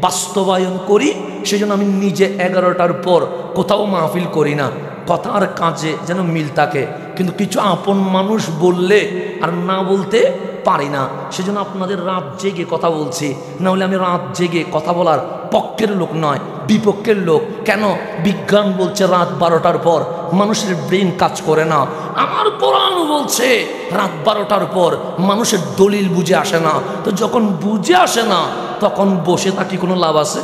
বাস্তবায়ন করি। সেজন্য আমি নিজে 11টার পর কোথাও মাহফিল করি না, কথা আর কাজে যেন মিল থাকে। কিন্তু কিছু আপন মানুষ বললে আর না বলতে পারি না, সেজন্য আপনাদের রাত জেগে কথা বলছি। না হলে আমি রাত জেগে কথা বলার পক্ষের লোক নয়, বিপক্ষের লোক। কেন? বিজ্ঞান বলছে রাত 12টার পর মানুষের ব্রেন কাজ করে না। আমার কোরআন বলছে রাত 12টার পর মানুষের দলিল বুঝে আসে না। তো যখন বুঝে আসে না তখন বসে থাকি কোনো লাভ আছে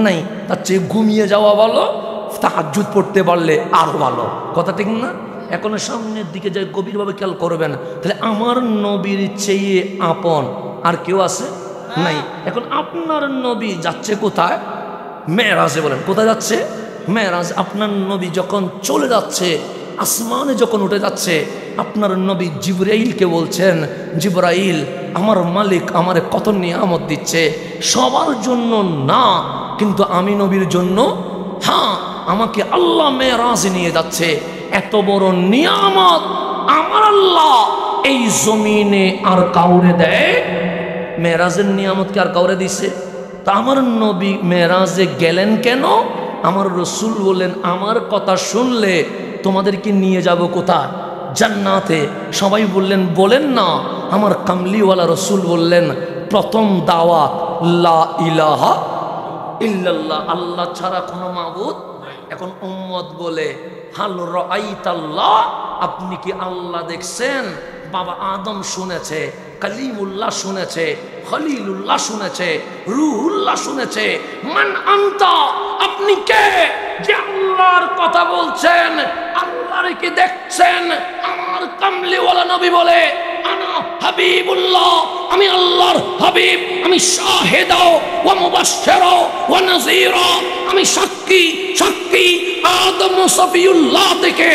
নাই, তার চেয়ে ঘুমিয়ে যাওয়া ভালো, তাহাজ্জুদ পড়তে পারলে আরো ভালো। কথা ঠিক না? এখন সামনের দিকে যাই গভীরভাবে খেয়াল করবেন, তাহলে আমার নবীর চেয়ে আপন আর কেউ আছে নাই। এখন আপনার নবী যাচ্ছে কোথায়? মেরাজে। বলেন কোথায় যাচ্ছে? মেরাজ। আপনার নবী যখন চলে যাচ্ছে, আসমানে যখন উঠে যাচ্ছে, আপনার নবী জিবরাইলকে বলছেন, জিবরাইল আমার মালিক আমারে কত নিয়ামত দিচ্ছে, সবার জন্য না কিন্তু আমি নবীর জন্য হ্যাঁ, আমাকে আল্লাহ মেরাজে নিয়ে যাচ্ছে। এত বড় নিয়ামত আমার আল্লাহ এই জমিনে আর কাউরে দেয়? মেরাজের নিয়ামত কি আর কাউরে দিছে? তা আমার নবী মেরাজে গেলেন কেন? আমার রসুল বললেন, আমার কথা শুনলে তোমাদেরকে নিয়ে যাব কোথায়? জান্নাতে। সবাই বললেন বলেন না। আমার কামলিওয়ালা রসুল বললেন, প্রথম দাওয়াত লা ইলাহা ইল্লাল্লাহ, আল্লাহ ছাড়া কোনো মাবুদ। এখন উম্মত বলে, হাল রাআইতাল্লাহ, আপনি কি আল্লাহ দেখছেন? বাবা আদম শুনেছে, কালিমুল্লাহ শুনেছে, খলিলুল্লাহ শুনেছে, রুহুল্লাহ শুনেছে। মান আনতা, আপনি কে যে আল্লাহর কথা বলছেন? আল্লাহর কি দেখছেন? আমার কামলিওয়ালা নবী বলে, আনা হাবিবুল্লাহ, আমি আল্লাহর হাবিব, আমি শাহিদা ওয়া মুবাশশিরা ওয়া নাযীরা, আমি সাক্ষী সাক্ষী আদম সফিউল্লাহ থেকে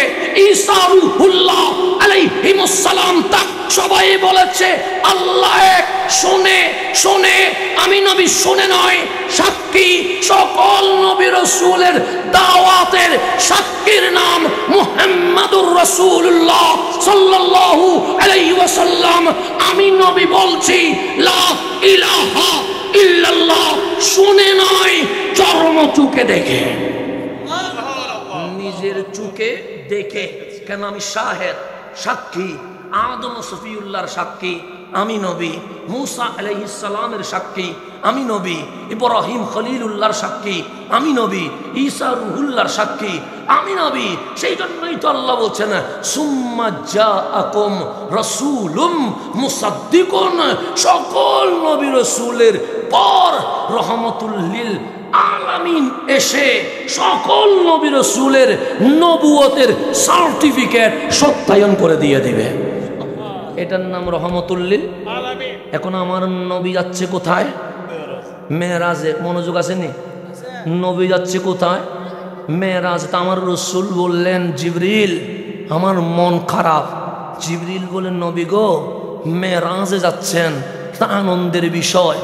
ঈসা রূহুল্লাহ আলাইহিমুস সালাম তাক সবাই বলেছে আল্লাহ এক। শুনে শুনে আমি নবী শুনে নয়, সাক্ষী সকল নবী রাসূলের দাওয়াতের সাক্ষীর নাম মুহাম্মাদুর রাসূলুল্লাহ সাল্লাল্লাহু আলাইহি ওয়াসাল্লাম। আমি নবী বলছি লা ইলাহা ইল্লাল্লাহ, শুনে নয় চর্ম চোখে দেখে, নিজের চোখে দেখে। কেন? আমি শাহেদ সাক্ষী, আদম সফিউল্লাহর সাক্ষী আমি নবী, মুসা আলাইহিস সালামের সাক্ষী আমি নবী, ইব্রাহিম খলিলুল্লাহর সাক্ষী আমি নবী, ঈসা রূহুল্লাহর সাক্ষী আমি নবী। সেই জন্যই তো আল্লাহ বলছেন, সুম্মা জাআকুম রাসূলুম মুসাদ্দিকুন, সকল নবী রাসূলের পর রহমাতুল লিল আলামিন এসে সকল নবী রাসূলের নবুয়তের সার্টিফিকেট সত্যায়ন করে দিয়ে দিবে। এটার নাম রহমাতুল লিল আলামিন। এখন আমার নবী যাচ্ছে কোথায়? মেরাজে। মনোযোগ আসেনি? নবী যাচ্ছে কোথায়? মেরাজ। তা আমার রসুল বললেন, জিবরিল আমার মন খারাপ। জিবরিল বলেন, নবী গো মেরাজে যাচ্ছেন, তা আনন্দের বিষয়,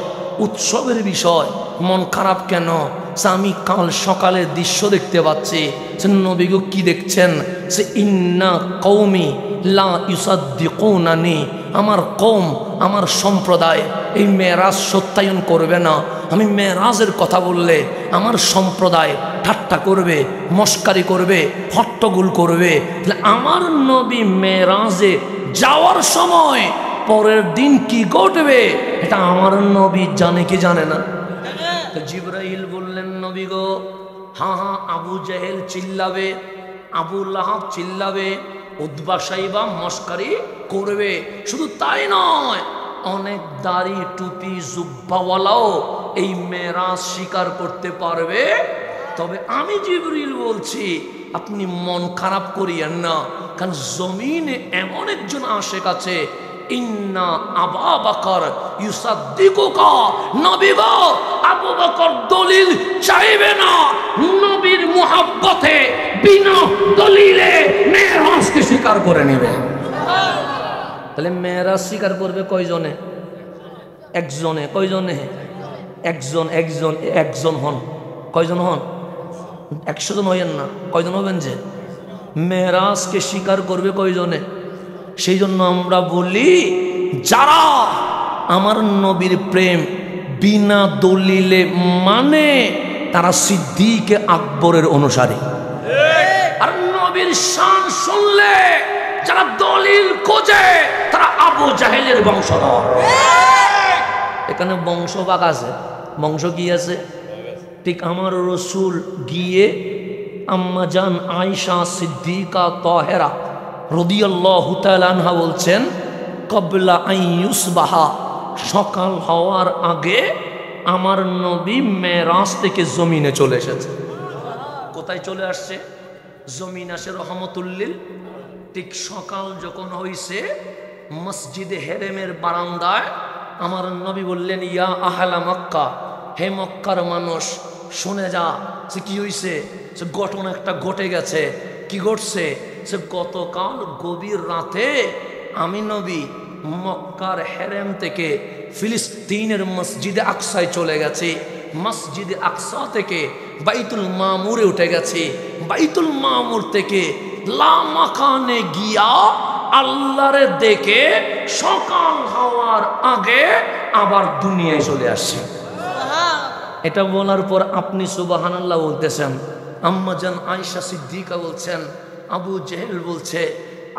উৎসবের বিষয়, মন খারাপ কেন? আমি কাল সকালে দৃশ্য দেখতে পাচ্ছি। সে নবী গো কি দেখছেন? সে ইন্না কওমি লা ইউসাদ্দিকুনানি, আমার কওম আমার সম্প্রদায় এই মেরাজ সত্যায়ন করবে না। আমি মেরাজের কথা বললে আমার সম্প্রদায় ঠাট্টা করবে, মস্কারি করবে, হট্টগোল করবে। তাহলে আমার নবী মেরাজে যাওয়ার সময় পরের দিন কি ঘটবে এটা আমার নবী জানে কি জানে না? জিবরাইল বললেন, নবী গো হ্যাঁ হ্যাঁ, আবু জেহেল চিল্লাবে, আবু লাহাব চিল্লাবে, উতবা সাইবা মস্কারি করবে। শুধু তাই নয়, অনেক দাড়ি টুপি জুব্বাওয়ালাও এই মেরাজ স্বীকার করতে পারবে। তবে আমি জিবরিল বলছি, আপনি মন খারাপ করিয়েন না, কারণ জমিনে এমন একজন আশেক আছে, ইন্না আবু বকর ইউসাদ্দিকুকা, নবী গো আবু বকর দলিল চাইবে না, নবীর মুহাব্বতে বিনা দলিলে মেরাজকে স্বীকার করে নেবে। তাহলে মেরাজ স্বীকার করবে কয়জনে? একজনে। কয়জনে? একজন। একজন একজন হন। কয়জন হন? 100 জন হইয়েন না। কয়জন হবেন? যে মেরাজকে স্বীকার করবে কয়জনে? সেই জন্য আমরা বলি, যারা আমার নবীর প্রেম বিনা দলিলে মানে তারা সিদ্দিক আকবরের অনুসারী। আর নবীর শান শুনলে যারা দলিল খোঁজে তারা আবু জাহেলের বংশধর। এখানে বংশভাগ আছে। বংশ কি আছে? ঠিক আমার রসুল গিয়ে আম্মাজান আয়েশা সিদ্দিকা তাহেরা রাদিয়াল্লাহু তাআলা আনহা বলছেন, কবলা আন ইউসবাহা, সকাল হওয়ার আগে আমার নবী মেরাজ থেকে জমিনে চলে এসেছে। কোথায় চলে আসছে? জমিন আসে রহমতুল্লিল। ঠিক সকাল যখন হইছে, মসজিদে হেরেমের বারান্দায় আমার নবী বললেন, ইয়া আহলা মক্কা, হে মক্কার মানুষ শুনে যা, সে কি হইছে, সে ঘটনা একটা ঘটে গেছে। কি ঘটছে? সে গতকাল গভীর রাতে আমি নবী মক্কার হেরেম থেকে ফিলিস্তিনের মসজিদে আকসায় চলে গেছে। মসজিদে আকসা থেকে বাইতুল মামুরে উঠে গেছে। বাইতুল মামুর থেকে লামাকানে গিয়া আল্লাহরে দেখে সকাল হওয়ার আগে আবার দুনিয়ায় চলে আসছে। এটা বলার পর আপনি সুবহানাল্লাহ বলতেছেন, আম্মা জান আয়েশা সিদ্দিকা বলছেন, আবু জেহেল বলছে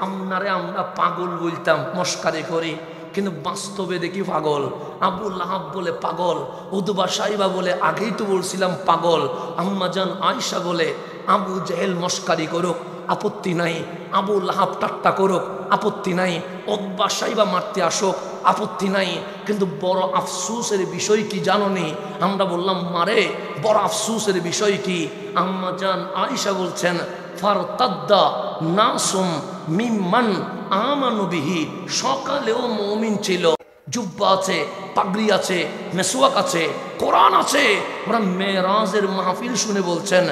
আপনারে আমরা পাগল বলতাম, মস্কারি করি, কিন্তু বাস্তবে দেখি পাগল। আবু লাহাব বলে পাগল, উদবা সাইবা বলে আগেই তো বলছিলাম পাগল। আম্মা জান আয়েশা বলে আবু জেহেল মস্কারি করুক, আপত্তি নাই। আবু লাহাব ঠাট্টা করুক, আপত্তি নাই। উদবা সাইবা মারতে আসুক, আপত্তি নাই। কিন্তু বড় আফসোসের বিষয় কি জানোনি? আমরা বললাম মারে, বড় আফসোসের বিষয় কি? আম্মা জান আয়েশা বলছেন, ফারতাদ্দা নাসুম মিম্মান আমানু বিহি, সকালেও মুমিন ছিল, জুব্বা আছে, পাগড়ি আছে, মেসওয়াক আছে, কোরআন আছে। ওরা মেরাজের মাহফিল শুনে বলছেন,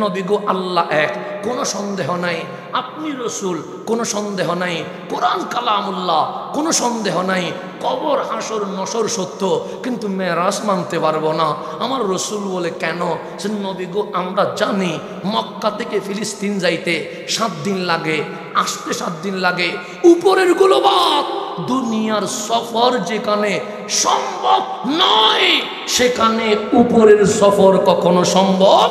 নবী গো আল্লাহ এক, কোনো সন্দেহ নাই। আপনি রসুল, কোনো সন্দেহ নাই। কোরআন কালামুল্লাহ, কোনো সন্দেহ নাই। কবর হাসর নসর সত্য, কিন্তু মেরাজ মানতে পারবো না। আমার রসুল বলে কেন? সে নবী গো আমরা জানি মক্কা থেকে ফিলিস্তিন যাইতে 7 দিন লাগে, আসতে 7 দিন লাগে। উপরের গুলো বাদ, দুনিয়ার সফর যেখানে সম্ভব নয় সেখানে উপরের সফর কখনো সম্ভব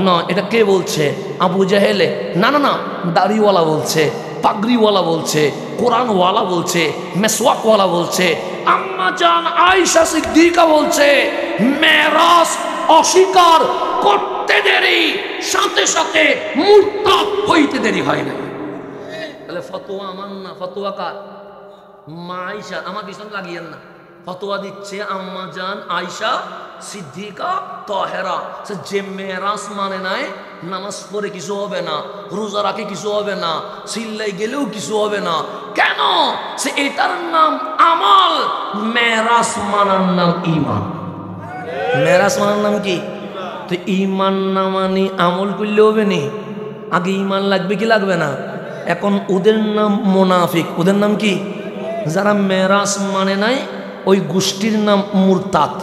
নয়। এটা কে বলছে? আবু জাহেলে? না না না, দাড়িওয়ালা বলছে, পাগড়িওয়ালা বলছে, কোরআনওয়ালা বলছে, মেসওয়াকওয়ালা বলছে। আম্মা জান আয়েশা সিদ্দিকা বলছে মেরাজ অস্বীকার করতে দেরি, সাথে সাথে মুরতাদ হইতে দেরি হয় না। তাহলে ফতোয়া আমার না, ফতোয়া কার? মা আয়েশা। আমার পিছনে লাগিয়েন না। ফতোয়া দিচ্ছে আম্মা জান আয়েশা সিদ্দিকা তাহেরা। যে মেরাজ মানে নাই, নামাজ পড়ে কিছু হবে না, রোজা রাখে কিছু হবে না, সিল্লাই গেলেও কিছু হবে না। কেন? সে এটার নাম আমাল, মেরাজ মানার নাম ঈমান। মেরাজ মানার নাম কি? তো ঈমান না মানি আমল করলে হবে নি? আগে ঈমান লাগবে কি লাগবে না? এখন ওদের নাম মুনাফিক। ওদের নাম কি? যারা মেরাজ মানে নাই ওই গোষ্ঠীর নাম মুরতাদ।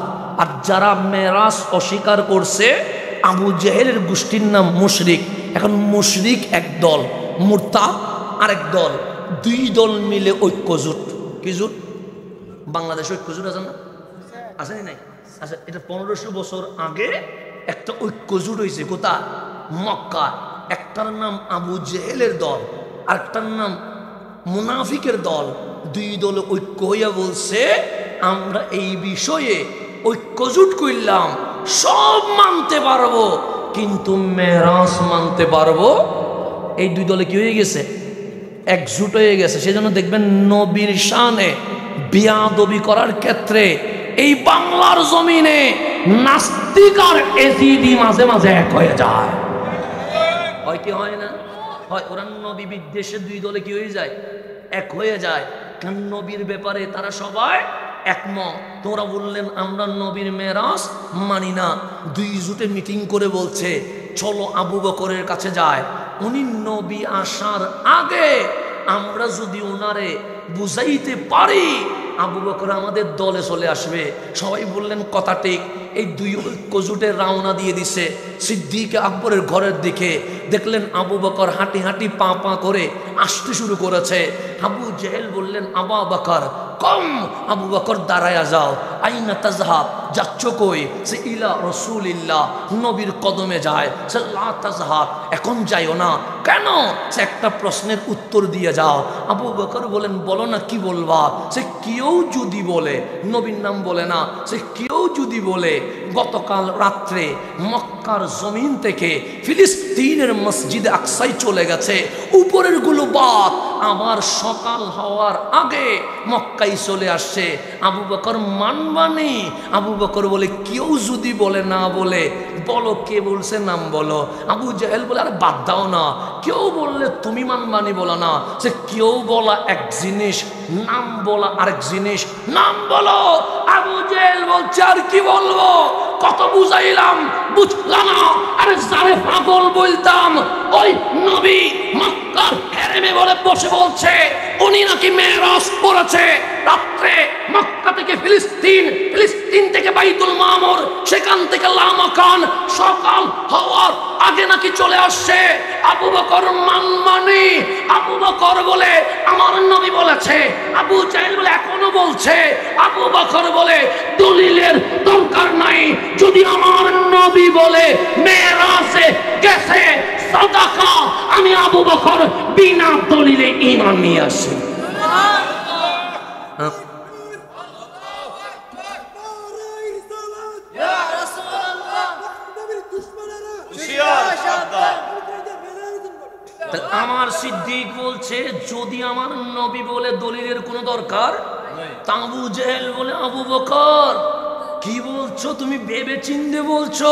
আর যারা মেরাজ অস্বীকার করছে আবু জেহেলের গোষ্ঠীর নাম মুশরিক। এখন মুশরিক এক দল, মুরতাদ আরেক দল, 2 দল মিলে ঐক্যজোট। কি জোট? বাংলাদেশ ঐক্যজোট আছে না? আছে নাই? আচ্ছা, এটা 1500 বছর আগে একটা ঐক্যজোট হয়েছে। কোথা? মক্কা। একটার নাম আবু জেহেলের দল, আরেকটার নাম মুনাফিকের দল। 2 দল ঐক্য হইয়া বলছে আমরা এই বিষয়ে ঐক্যজোট করলাম, সব মানতে পারবো কিন্তু মেরাজ মানতে পারবো। এই 2 দলে কি হয়ে গেছে? একজোট হয়ে গেছে। সেজন্য দেখবেন নবীর শানে বিয়াদবি করার ক্ষেত্রে এই বাংলার জমিনে নাস্তিক আর এজিদি মাঝে মাঝে এক হয়ে যায়। হয় কি হয় না? হয়। ওরা নবী বিদ্বেষে 2 দলে কি হয়ে যায়? এক হয়ে যায়। কারণ নবীর ব্যাপারে তারা সবাই একমত। তোরা বললেন আমরা নবীর মেরাজ মানি না। 2 জোটে মিটিং করে বলছে চলো আবু বকরের কাছে যায়। উনি নবী আসার আগে আমরা যদি ওনারে বুঝাইতে পারি আবু বকর আমাদের দলে চলে আসবে। সবাই বললেন কথা ঠিক। এই 2 ঐক্যজোটে রওনা দিয়ে দিছে সিদ্দিক আকবরের ঘরের দিকে। দেখলেন আবু বকর হাঁটি হাঁটি পা পা করে আসতে শুরু করেছে। আবু জেহেল বললেন আবু বকর কম। আবু বকর দাঁড়ায়া যাও। আইনা তাজহাব, যাচ্ছ কই? সে ইলা রাসূলিল্লাহ, নবীর কদমে যায়। সে লা তাজহাব, এখন যাইও না। কেন? সে একটা প্রশ্নের উত্তর দিয়ে যাও। আবু বকর বলেন বলো না, কি বলবা? সে কেউ যদি বলে, নবীর নাম বলে না, সে কেউ যদি বলে গতকাল রাত্রে মক্কার জমিন থেকে ফিলিস্তিনের মসজিদে আকসায় চলে গেছে, উপরের গুলো বাদ, আবার সকাল হওয়ার আগে মক্কায় চলে আসছে। আবু বকর মানবানি। আবু বকর বলে কেউ যদি বলে না বলে বলো কে বলছে নাম বলো। আবু জাহেল বলে আরে বাদ দাও না, কেউ বললে তুমি মানবানি বলো না, সে কেউ বলা এক জিনিস, নাম বলা আরেক জিনিস, নাম বলো। আবু জাহেল বলছে আর কি বলবো, কত বুঝাইলাম বুঝলাম না। আরে যারে পাগল বলতাম ওই নবী মক্কার হেরেমে বলে বসে বলছে উনি নাকি মেরাজ করেছে রাত্রে মক্কা থেকে ফিলিস্তিন, ফিলিস্তিন থেকে বাইতুল মামুর, সেখান থেকে লামাকান, সকাল হওয়ার আগে নাকি চলে আসছে। আবু বকর মানমানি। আবু বকর বলে আমার নবী বলেছে। আবু জাহেল বলে এখনো বলছে। আবু বকর বলে দলিলের দরকার নাই, যদি আমার নবী বলে মেরাজে গেছে সাদাকা, আমি আবু বকর বিনা দলিলে ঈমান নিয়ে আসি। আমার সিদ্দিক বলছে যদি আমার নবী বলে দলিলের কোনো দরকার, তা আবু জাহেল বলে আবু বকর কি বলছো তুমি, ভেবে চিন্তে বলছো?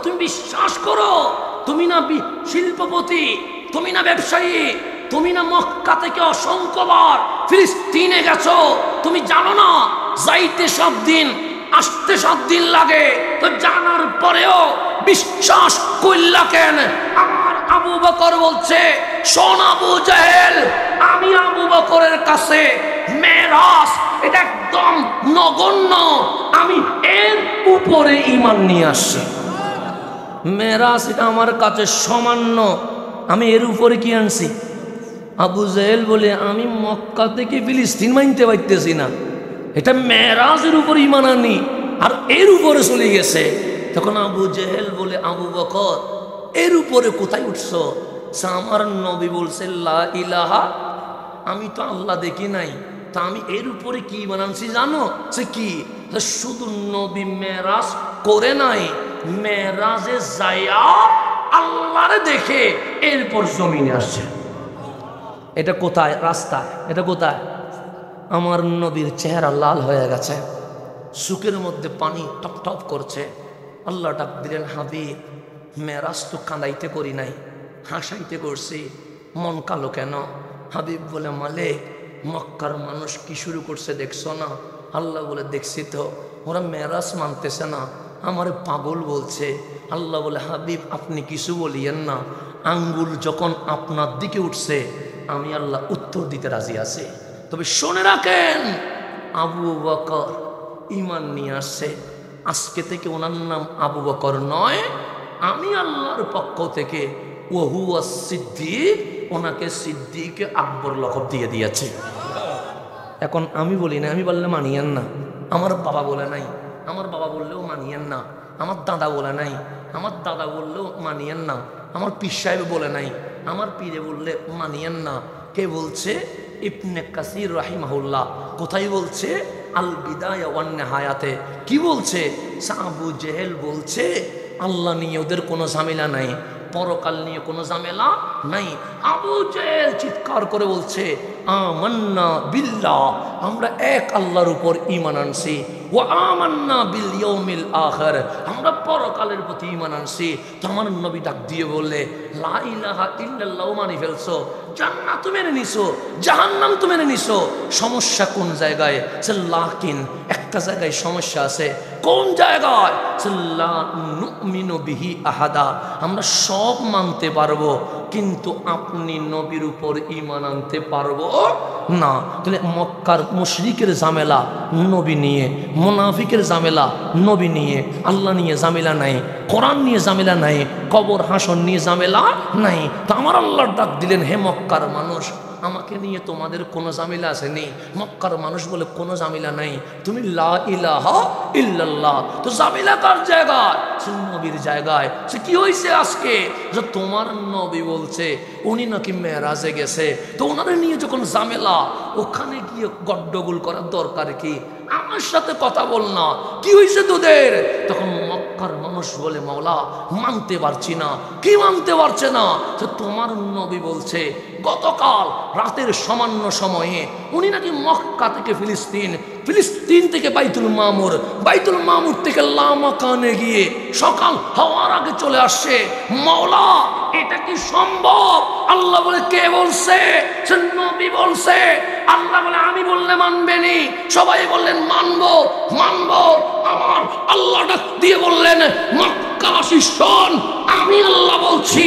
তুমি বিশ্বাস করো, তুমি না শিল্পপতি, তুমি না ব্যবসায়ী, তুমি না মক্কা থেকে অসংখ্যবার ফিলিস্তিনে গেছো, তুমি জানো না যাইতে 7 দিন আসতে 7 দিন লাগে, তো জানার পরেও বিশ্বাস করলা কেন? আমার আবু বকর বলছে শোন আবু জাহেল, আমি আবু বকরের কাছে মেরাজ এটা একদম নগণ্য, আমি এর উপরে ঈমান নিয়ে আসছি। মেরাজ এটা আমার কাছে সামান্য, আমি এর উপরে কি আনছি? আবু জাহেল বলে আমি মক্কা থেকে ফিলিস্তিন মানতে পারতেছি না, এটা মেরাজের উপর ঈমান আনি আর এর উপরে চলে গেছে। তখন আবু জাহেল বলে আবু বকর এর উপরে কোথায় উঠছো? আমার নবী বলছে লা ইলাহা, আমি তো আল্লাহ দেখি নাই, তা আমি এর উপরে কি ঈমান আনছি জানো? সে কি? শুধু নবী মেরাজ করে নাই, মেরাজে যায়া আল্লাহরে দেখে এরপর জমিনে আসছে। এটা কোথায়? রাস্তায়। এটা কোথায়? আমার নবীর চেহারা লাল হয়ে গেছে, চোখের মধ্যে পানি টপ টপ করছে। আল্লাহ ডাক দিলেন হাবিব, মেরাজ তো কাঁদাইতে করি নাই, হাসাইতে করছি, মন কালো কেন? হাবিব বলে মালিক মক্কার মানুষ কি শুরু করছে দেখছো না? আল্লাহ বলে দেখছি তো, ওরা মেরাজ মানতেছে না, আমারে পাগল বলছে। আল্লাহ বলে হাবিব আপনি কিছু বলিয়েন না, আঙ্গুল যখন আপনার দিকে উঠছে আমি আল্লাহ উত্তর দিতে রাজি আছি। তবে শুনে রাখেন আবু বকর ঈমান নিয়ে আসছে, আজকে থেকে ওনার নাম আবু বকর নয়, আমি আল্লাহর পক্ষ থেকে ওহুয়া সিদ্দিক, ওনাকে সিদ্দিকে আকবর লকব দিয়ে দিয়েছে। এখন আমি বলি না, আমি বললে মানিয়েন না, আমার বাবা বলে নাই, আমার বাবা বললেও মানিয়েন না, আমার দাদা বলে নাই, আমার দাদা বললেও মানিয়েন না, আমার পীর সাহেব বলে নাই, আমার পীরে বললে মানিয়েন না। কে বলছে? ইবনে কাসির রাহিমাহুল্লাহ। কোথায় বলছে? আল বিদায়া ওয়ান নিহায়াতে। কি বলছে? আবু জাহেল বলছে আল্লাহ নিয়ে ওদের কোনো ঝামেলা নাই, পরকাল নিয়ে কোনো ঝামেলা নাই। আবু জাহেল চিৎকার করে বলছে আমান্না বিল্লাহ, আমরা এক আল্লাহর উপর ঈমান আনছি, ওয়া আমান্না বিল ইয়াউমিল আখির, আমরা পরকালের প্রতি ঈমান আনছি। তো আমার নবী ডাক দিয়ে বললে লা ইলাহা ইল্লাল্লাহ মানি ফেলছো, জান্নাত মেনে নিছো, জাহান্নাম তো মেনে নিছো, সমস্যা কোন জায়গায়? লাকিন একটা জায়গায় সমস্যা আছে। কোন জায়গায়? লা নুমিনু বিহি আহাদা, আমরা সব মানতে পারবো কিন্তু আপনি নবীর উপর ঈমান আনতে পারবো না। তাহলে মক্কার মুশরিকের ঝামেলা নবী নিয়ে, মুনাফিকের ঝামেলা নবী নিয়ে, আল্লাহ নিয়ে ঝামেলা নাই, কোরআন নিয়ে ঝামেলা নাই, কবর হাসর নিয়ে ঝামেলা নাই। তো আমার আল্লাহর ডাক দিলেন হে মক্কার মানুষ, আমাকে নিয়ে তোমাদের কোনো ঝামেলা আসেনি। মক্কার মানুষ বলে কোনো ঝামেলা নাই, তুমি লা ইলাহা ইল্লাল্লাহ। তো ঝামেলা কার জায়গায়? সে নবীর জায়গায়। সে কি হয়েছে আজকে? যে তোমার নবী বলছে উনি নাকি মেরাজে গেছে, তো ওনারে নিয়ে যখন ঝামেলা, ওখানে গিয়ে গড্ডগোল করার দরকার কি? আমার সাথে কথা বল না, কি হয়েছে তোদের? তখন মক্কার মানুষ বলে, মাওলা মানতে পারছি না। কি মানতে পারছে না? যে তোমার নবী বলছে গতকাল রাতের সামান্য সময়ে উনি নাকি মক্কা থেকে ফিলিস্তিন, ফিলিস্তিন থেকে বাইতুল মামুর, বাইতুল মামুর থেকে লামাকানে গিয়ে সকাল হওয়ার আগে চলে আসছে। মাওলা এটা কি সম্ভব? আল্লাহ বলে, কে বলছে? সে নবী বলছে। আল্লাহ বলে, আমি বললে মানবেনি? সবাই বললেন মানবো মানবো। আমার আল্লাহ ডাক দিয়ে বললেন, মক্কাবাসী শোন, আমি আল্লাহ বলছি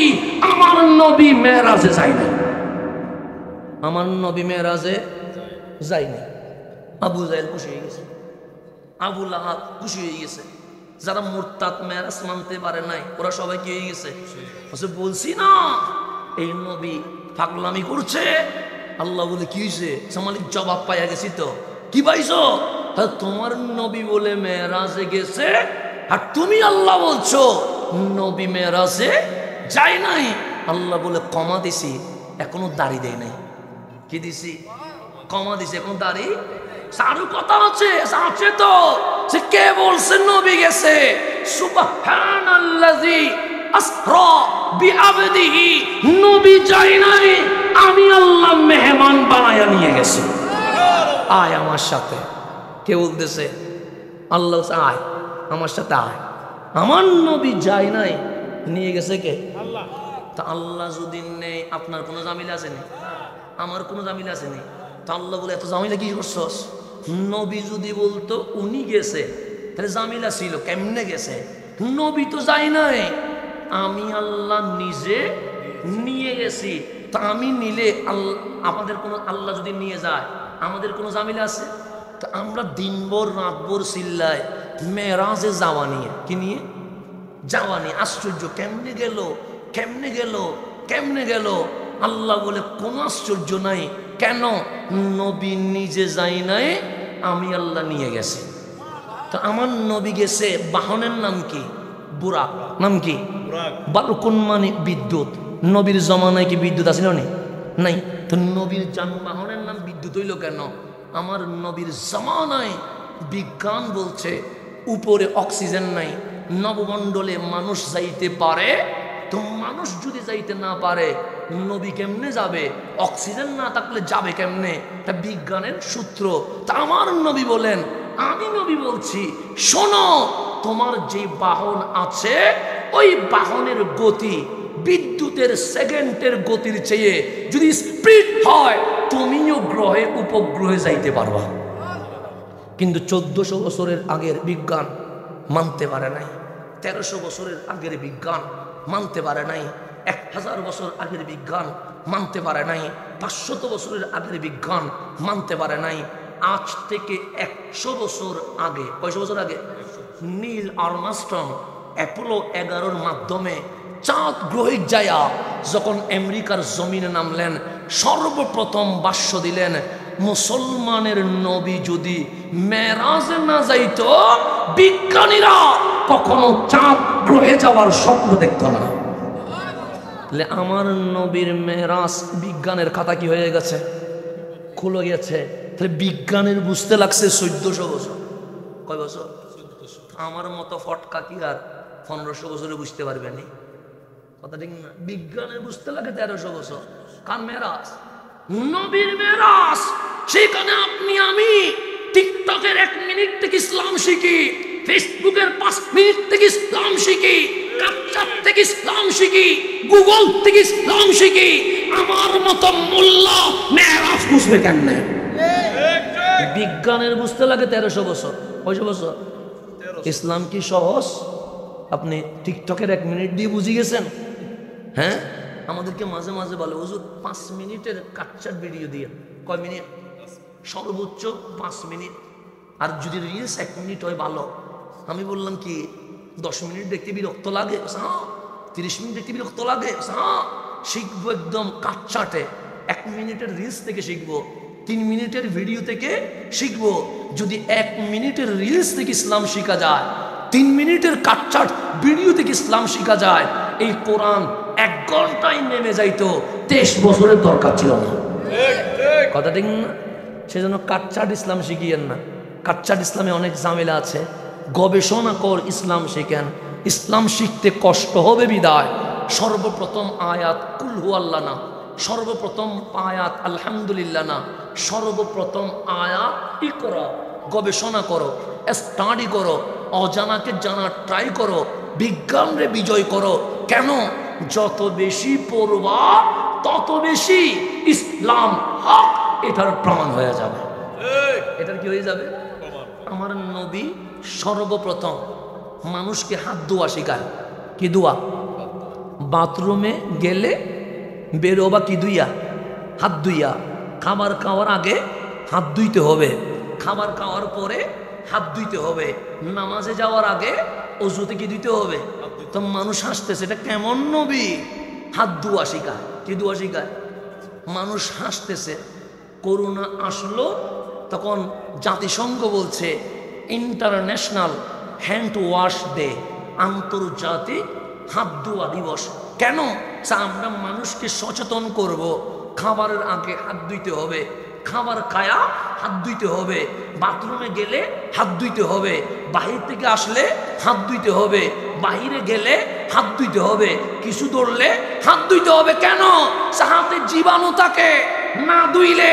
আমার নবী মেরাজে যায় না। আমার নবী মেরাজে যায় না। আবু জাহেল খুশি হয়ে গেছে, আবু লাহাব খুশি হয়ে গেছে। যারা মুরতাদ মেরাজ মানতে পারে নাই ওরা সবাই কি হয়ে গেছে? বলছি না এই নবী পাগলামি করছে। আল্লাহ বলে, কি হয়েছে? মালিক জবাব পাইয়া গেছি। তো কি পাইছো? তোমার নবী বলে মেরাজে গেছে, আর তুমি আল্লাহ বলছো নবী মেরাজে যায় নাই। আল্লাহ বলে, কমা দিছি, এখনো দাড়ি দেয় নাই। কি দিছি? কমা দিছি, এখন দাড়ি। আরো কথা আছে, আছে তো। সে কে বলছে নবী গেছে? সুবহানাল্লাযী আসরা বিআবদিহি, নবী যায় নাই, আমি আল্লাহ মেহমান বানায়া নিয়ে গেছি। আয় আমার সাথে। কে বলতেছে? আল্লাহ, আয় আমার সাথে আয়। আমার নবী যায় নাই, নিয়ে গেছে কে? আল্লাহ। তা আল্লাহ যদি নেই, আপনার কোনো জামিলা আছে নি? আমার কোনো জামিলা আছে নি? তা আল্লাহ বলে, এত জামিলা কি করছস? নবী যদি বলতো উনি গেছে, তাহলে জামিলা ছিল। কেমনে গেছে? নবী তো যায় নাই, আমি আল্লাহ নিজে নিয়ে গেছি। তা আমি নিলে আমাদের কোনো, আল্লাহ যদি নিয়ে যায় আমাদের কোনো জামিলা আছে? তো আমরা দিনভর রাতভর চিল্লাই মেরাজে যাওয়া নিয়ে। কি নিয়ে? যাওয়া নিয়ে। আশ্চর্য, কেমনে গেল, কেমনে গেল, কেমনে গেল? আল্লাহ বলে, কোনো আশ্চর্য নাই। কেন? নবী নিজে যাই নাই, আমি আল্লাহ নিয়ে গেছি। তো আমার নবী গেছে, বাহনের নাম কি? বুরাক। নাম কি? বারকুন, মানে বিদ্যুৎ। নবীর জমানায় কি বিদ্যুৎ আছিল নাই? তো নবীর যানবাহনের নাম বিদ্যুৎ হইল কেন? আমার নবীর জমানায় বিজ্ঞান বলছে উপরে অক্সিজেন নাই, নবমণ্ডলে মানুষ যাইতে পারে। তো মানুষ যদি যাইতে না পারে নবী কেমনে যাবে? অক্সিজেন না থাকলে যাবে কেমনে? এটা বিজ্ঞানের সূত্র। তা আমার নবী বলেন, আমি নবী বলছি, শোনো, তোমার যে বাহন আছে ওই বাহনের গতি বিদ্যুতের সেকেন্ডের গতির চেয়ে যদি স্পিড হয়, তুমিও গ্রহে উপগ্রহে যাইতে পারবা। কিন্তু 1400 বছরের আগের বিজ্ঞান মানতে পারে নাই, 1300 বছরের আগের বিজ্ঞান মানতে পারে নাই, 1000 বছর আগের বিজ্ঞান মানতে পারে নাই, 500 বছরের আগের বিজ্ঞান মানতে পারে নাই। আজ থেকে 100 বছর আগে, কয়শো বছর আগে, নীল আর্মস্ট্রং অ্যাপোলো 11-র মাধ্যমে চাঁদ গ্রহে যায়া যখন আমেরিকার জমিনে নামলেন, সর্বপ্রথম ভাষ্য দিলেন, মুসলমানের নবী যদি মেরাজে না যাইতো, বিজ্ঞানীরা কখনো চাঁদ গ্রহে যাওয়ার স্বপ্ন দেখত না। তাহলে আমার নবীর মেরাজ বিজ্ঞানের খাতা কি হয়ে গেছে? খুলে গেছে। তাহলে বিজ্ঞানের বুঝতে লাগছে 1400 বছর। কয় বছর? আমার মতো ফটকা কি আর 1500 বছরে বুঝতে পারবেনি? কথা ঠিক না? বিজ্ঞানের বুঝতে লাগে 1300 বছর। কার মেরাজ? নবীর মেরাজ। সেখানে আপনি আমি টিকটকের 1 মিনিট থেকে ইসলাম শিখি, ফেসবুকের 5 মিনিট থেকে ইসলাম শিখি, কাপচাপ থেকে ইসলাম শিখি, গুগল থেকে ইসলাম শিখি। আমার মতো মোল্লা মেরাজ বুঝবে কেমনে? বিজ্ঞানের বুঝতে লাগে 1300 বছর। কয়শো বছর? ইসলাম কি সহজ? আপনি টিকটকের 1 মিনিট দিয়ে বুঝে গেছেন? হ্যাঁ, আমাদেরকে মাঝে মাঝে বলে, হুজুর 5 মিনিটের কাটচাট ভিডিও দিয়ে। কয় মিনিট? সর্বোচ্চ 5 মিনিট। আর যদি রিলস 1 মিনিট হয় ভালো। আমি বললাম কি 10 মিনিট দেখতে বিরক্ত লাগে? 30 মিনিট দেখতে বিরক্ত লাগে? শিখবো একদম কাটচাটে। 1 মিনিটের রিলস থেকে শিখবো, 3 মিনিটের ভিডিও থেকে শিখবো। যদি 1 মিনিটের রিলস থেকে ইসলাম শিখা যায়, 3 মিনিটের কাটচাট ভিডিও থেকে ইসলাম শিখা যায়, এই কোরআন 1 ঘন্টায় নেমে যাইতো। 23 বছরের দরকার ছিল না। কথা ঠিক না? সেজন্য কাটচাট ইসলাম শিখিয়েন না। কাটচাট ইসলামে অনেক ঝামেলা আছে, গবেষণা কর, ইসলাম শেখেন। ইসলাম শিখতে কষ্ট হবে বিদায় সর্বপ্রথম আয়াত কুল হু আল্লাহ না, সর্বপ্রথম আয়াত আলহামদুলিল্লাহ না, সর্বপ্রথম আয়াত ইকরা। গবেষণা করো, স্টাডি করো, অজানাকে জানার ট্রাই করো, বিজ্ঞানরে বিজয় করো। কেন? যত বেশি পড়বা তত বেশি ইসলাম হক এটার প্রমাণ হয়ে যাবে। এটার কি হয়ে যাবে? আমার নবী সর্বপ্রথম মানুষকে হাত ধোয়া শেখায়। কি ধোয়া? বাথরুমে গেলে বেরোবা কি ধুইয়া? হাত ধুইয়া। খাবার খাওয়ার আগে হাত ধুইতে হবে, খাবার খাওয়ার পরে হাত ধুইতে হবে, নামাজে যাওয়ার আগে অজুতে কি ধুইতে হবে। তো মানুষ হাসতেছে, এটা কেমন নবী? হাত ধোয়া শেখায়। কি ধোয়া শেখায়? মানুষ হাসতেছে। করোনা আসলো তখন জাতিসংঘ বলছে ইন্টারন্যাশনাল হ্যান্ড ওয়াশ ডে, আন্তর্জাতিক হাত ধোয়া দিবস। কেন? আমরা মানুষকে সচেতন করব, খাবারের আগে হাত ধুইতে হবে, খাবার খায়া হাত ধুইতে হবে, বাথরুমে গেলে হাত ধুইতে হবে, বাহির থেকে আসলে হাত ধুইতে হবে, বাহিরে গেলে হাত ধুইতে হবে, কিছু ধরলে হাত ধুইতে হবে। কেন? হাতে জীবাণু থাকে, না ধুইলে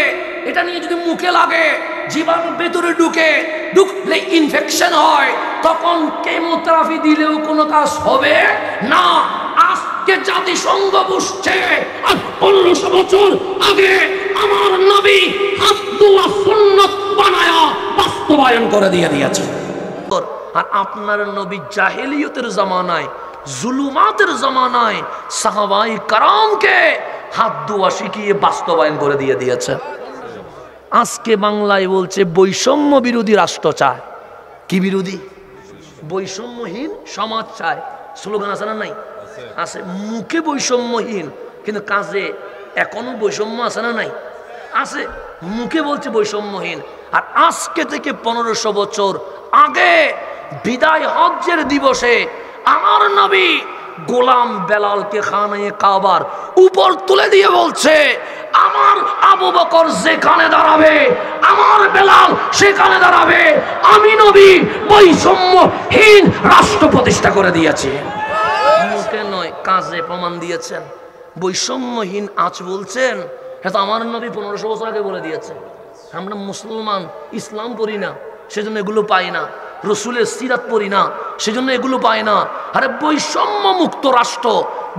এটা নিয়ে যদি মুখে লাগে জীবাণু ভেতরে ঢুকলে ইনফেকশন হয়, তখন কেমোথেরাপি দিলেও কোনো কাজ হবে না। আজকে জাতিসংঘ বসছে, 1500 বছর আগে আমার নবী হাত ধোয়া সুন্নাত বানায়া বাস্তবায়ন করে দিয়েছে। আর আপনার নবী জাহেলিয়তের জামানায়, জুলুমাতের জামানায় সাহাবাই কারামকে হাত ধোয়া শিখিয়ে বাস্তবায়ন করে দিয়েছে। আজকে বাংলায় বলছে বৈষম্য বিরোধী রাষ্ট্র চায়। কি বিরোধী? বৈষম্যহীন সমাজ চায়। স্লোগান আছে না নাই? আছে। মুখে বৈষম্যহীন, কিন্তু কাজে এখনো বৈষম্য আছে না নাই? আছে। মুখে বলছে বৈষম্যহীন। আর আজকে থেকে 1500 বছর আগে বিদায় হজ্জের দিবসে আমার নবী গোলাম বেলালকে খানায়ে কাবার উপর তুলে দিয়ে বলছে, আমার আবু বকর যেখানে দাঁড়াবে আমার বেলাল সেখানে দাঁড়াবে। আমি নবী বৈষম্যহীন রাষ্ট্র প্রতিষ্ঠা করে দিয়েছি। মুখে নয়, কাজে প্রমাণ দিয়েছেন। বৈষম্যহীন আজ বলছেন, এটা আমার নবী 1500 বছর আগে বলে দিয়েছে। আমরা মুসলমান, ইসলাম পড়ি না, সেজন্য এগুলো পাই না। রসুলের সিরাত পড়ি না, সেজন্য এগুলো পাই না। আরে বৈষম্য মুক্ত রাষ্ট্র,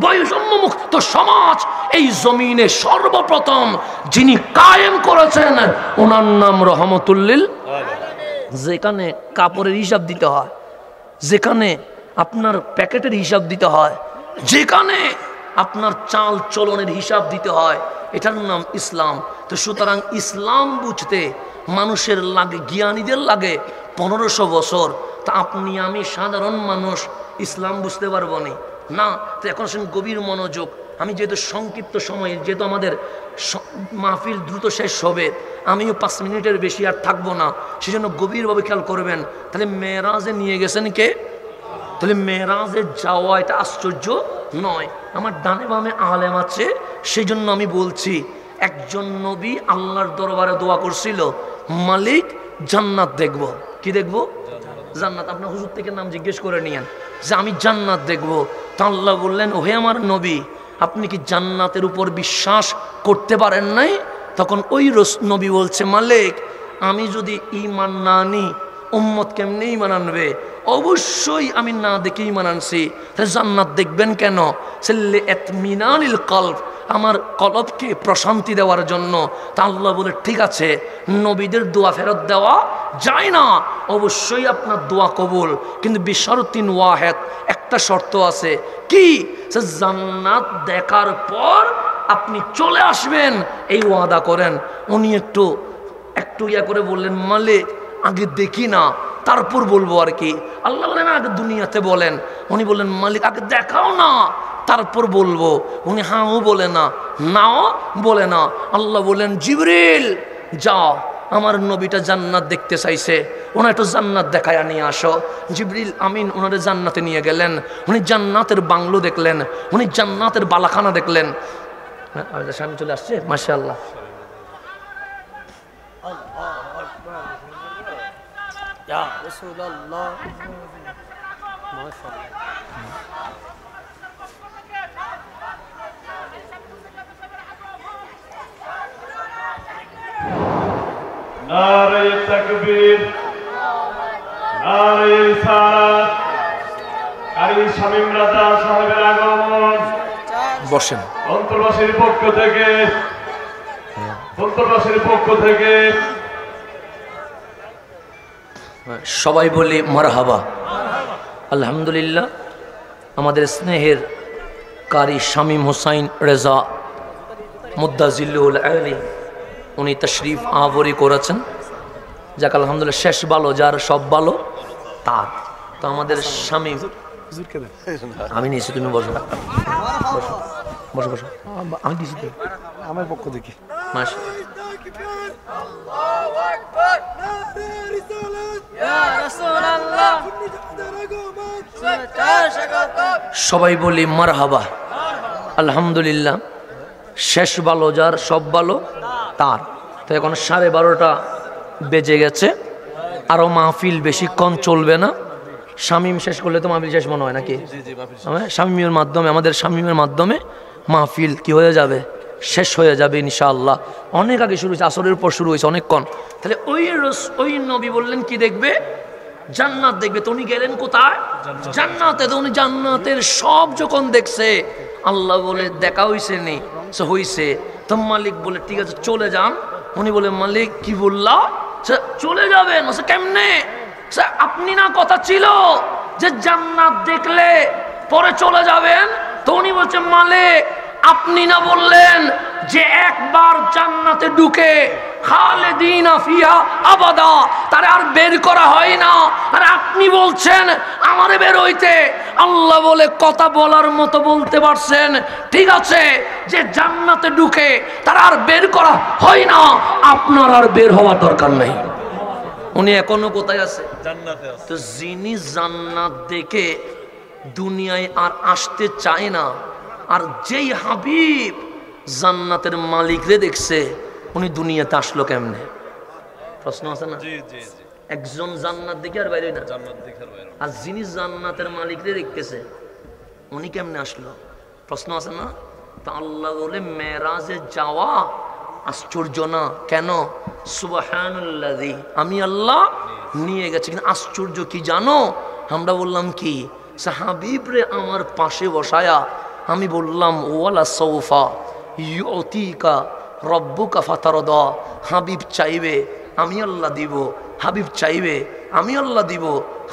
বৈষম্য মুক্ত সমাজ এই জমিনে সর্বপ্রথম যিনি কায়েম করেছেন ওনার নাম রহমতুল্লিল। যেখানে কাপড়ের হিসাব দিতে হয়, যেখানে আপনার প্যাকেটের হিসাব দিতে হয়, যেখানে আপনার চাল চলনের হিসাব দিতে হয়, এটার নাম ইসলাম। তো সুতরাং ইসলাম বুঝতে মানুষের লাগে, জ্ঞানীদের লাগে 1500 বছর। তা আপনি আমি সাধারণ মানুষ ইসলাম বুঝতে পারবো না। তো এখন আসেন গভীর মনোযোগ। আমি যেহেতু সংক্ষিপ্ত সময়ে, যেহেতু আমাদের মাহফিল দ্রুত শেষ হবে, আমিও 5 মিনিটের বেশি আর থাকবো না, সেজন্য গভীরভাবে খেয়াল করবেন। তাহলে মেরাজে নিয়ে গেছেন কে? তাহলে মেরাজে যাওয়া এটা আশ্চর্য নয়। আমার ডানে বামে আলেম আছে, সেই জন্য আমি বলছি, একজন নবী আল্লাহর দরবারে দোয়া করছিল, মালিক জান্নাত দেখব। কি দেখব? জান্নাত। আপনার হুজুর থেকে নাম জিজ্ঞেস করে নিয়েন যে আমি জান্নাত দেখব। তা আল্লাহ বললেন, ওহে আমার নবী, আপনি কি জান্নাতের উপর বিশ্বাস করতে পারেন নাই? তখন ওই নবী বলছে, মালিক আমি যদি ঈমান না আনি উম্মত কেমনে ঈমান আনবে? অবশ্যই আমি না দেখে ঈমান আনছি। তাহলে জান্নাত দেখবেন কেন? সেল্লে ইতমিনানিল কলব, আমার কলবকে প্রশান্তি দেওয়ার জন্য। তা আল্লাহ বলে, ঠিক আছে, নবীদের দোয়া ফেরত দেওয়া যায় না, অবশ্যই আপনার দোয়া কবুল, কিন্তু বিশরতিন ওয়াহিদ, একটা শর্ত আছে। কি? জান্নাত দেখার পর আপনি চলে আসবেন, এই ওয়াদা করেন। উনি একটু ইয়া করে বললেন, মালিক আগে দেখি না তারপর বলবো আর কি। আল্লাহ বলেন আগে দুনিয়াতে বলেন। উনি বললেন, মালিক আগে দেখাও না তারপর বলবো। উনি হাও বলে না, নাও বলে না। আল্লাহ বলেন, জিবরিল যাও, আমার নবীটা জান্নাত দেখতে চাইছে, ওনার একটু জান্নাত দেখায় নিয়ে আসো। জিবরিল আমিন ওনারে জান্নাতে নিয়ে গেলেন। উনি জান্নাতের বাংলো দেখলেন, উনি জান্নাতের বালাখানা দেখলেন। স্বামী চলে আসছে, মাশাআল্লাহ। ইয়া রাসূলুল্লাহ মাশাআল্লাহ। নারে তাকবীর, নারে রিসালাত। কারি শামীম রাজা সাহেবের আগমন বসেন। অন্তর্বাসীর পক্ষ থেকে, অন্তর্বাসীর পক্ষ থেকে সবাই বলি মারহাবা। আলহামদুলিল্লাহ, আমাদের স্নেহের কারি শামীম হোসাইন রেজা মুদ্দাজিল্লুল আলী উনি তশরিফ আবরি করেছেন। যাক আলহামদুলিল্লাহ, শেষ ভালো যার সব ভালো তার। তো আমাদের শামীম, আমি নিয়েছি, তুমি বসো বসো বসো বসো, আমি দিয়েছি তো আমার পক্ষ থেকে মাশা। সবাই বলি মারহাবা। আলহামদুলিল্লাহ, শেষ ভালো যার সব ভালো তার। তো এখন 12:30 বেজে গেছে, আরো মাহফিল বেশিক্ষণ চলবে না। শামীম শেষ করলে তো মাহফিল শেষ মনে হয় নাকি? শামীমের মাধ্যমে, আমাদের শামীমের মাধ্যমে মাহফিল কি হয়ে যাবে, শেষ হয়ে যাবে ইনশাআল্লাহ। অনেক আগে শুরু হয়েছে, আসরের পর শুরু হয়েছে অনেকক্ষণ। তাহলে ওই নবী বললেন কি দেখবে? জান্নাত দেখবে। তো উনি গেলেন কোথায়? জান্নাতে। তো উনি জান্নাতের সব যখন দেখছে, আল্লাহ বলে দেখা হইছে নি? হইছে। তো মালিক বলে ঠিক আছে চলে যান। উনি বলে মালিক কি বললা? চলে যাবেন। কেমনে? আপনি না কথা ছিল যে জান্নাত দেখলে পরে চলে যাবেন। তো উনি বলছেন মালিক আপনি না বললেন যে একবার জান্নাতে ঢুকে খালিদিনা ফিহা আবাদা, তারে আর বের করা হয় না। আর আপনি বলছেন আমারে বের হইতে। আল্লাহ বলে কথা বলার মতো বলতে পারছেন, ঠিক আছে যে জান্নাতে ঢুকে তারা আর বের করা হয় না, আপনার আর বের হওয়ার দরকার নেই। উনি এখনো কোথায় আছে? জান্নাতে আছে। তো যিনি জান্নাত দেখে দুনিয়ায় আর আসতে চায় না, আর যেই হাবিব জান্নাতের মালিকরে দেখছে, উনি দুনিয়াতে আসলো কেমনে? প্রশ্ন আছে না? একজন জান্নাত দেখে আর বাইরে না, আর যিনি জান্নাতের মালিকরে দেখতেছে উনি কেমনে আসলো? প্রশ্ন আছে না? তা আল্লাহ বলে মেরাজে যাওয়া আশ্চর্য না কেন? সুবহানাল্লাযী, আমি আল্লাহ নিয়ে গেছি। কিন্তু আশ্চর্য কি জানো? আমরা বললাম কি, হাবিব রে আমার পাশে বসায়া আমি বললাম ওয়ালা সৌফা ইউতিকা রব্বুকা ফাতারদা। হাবিব চাইবে আমি আল্লাহ দিব, হাবিব চাইবে আমি আল্লাহ দিব,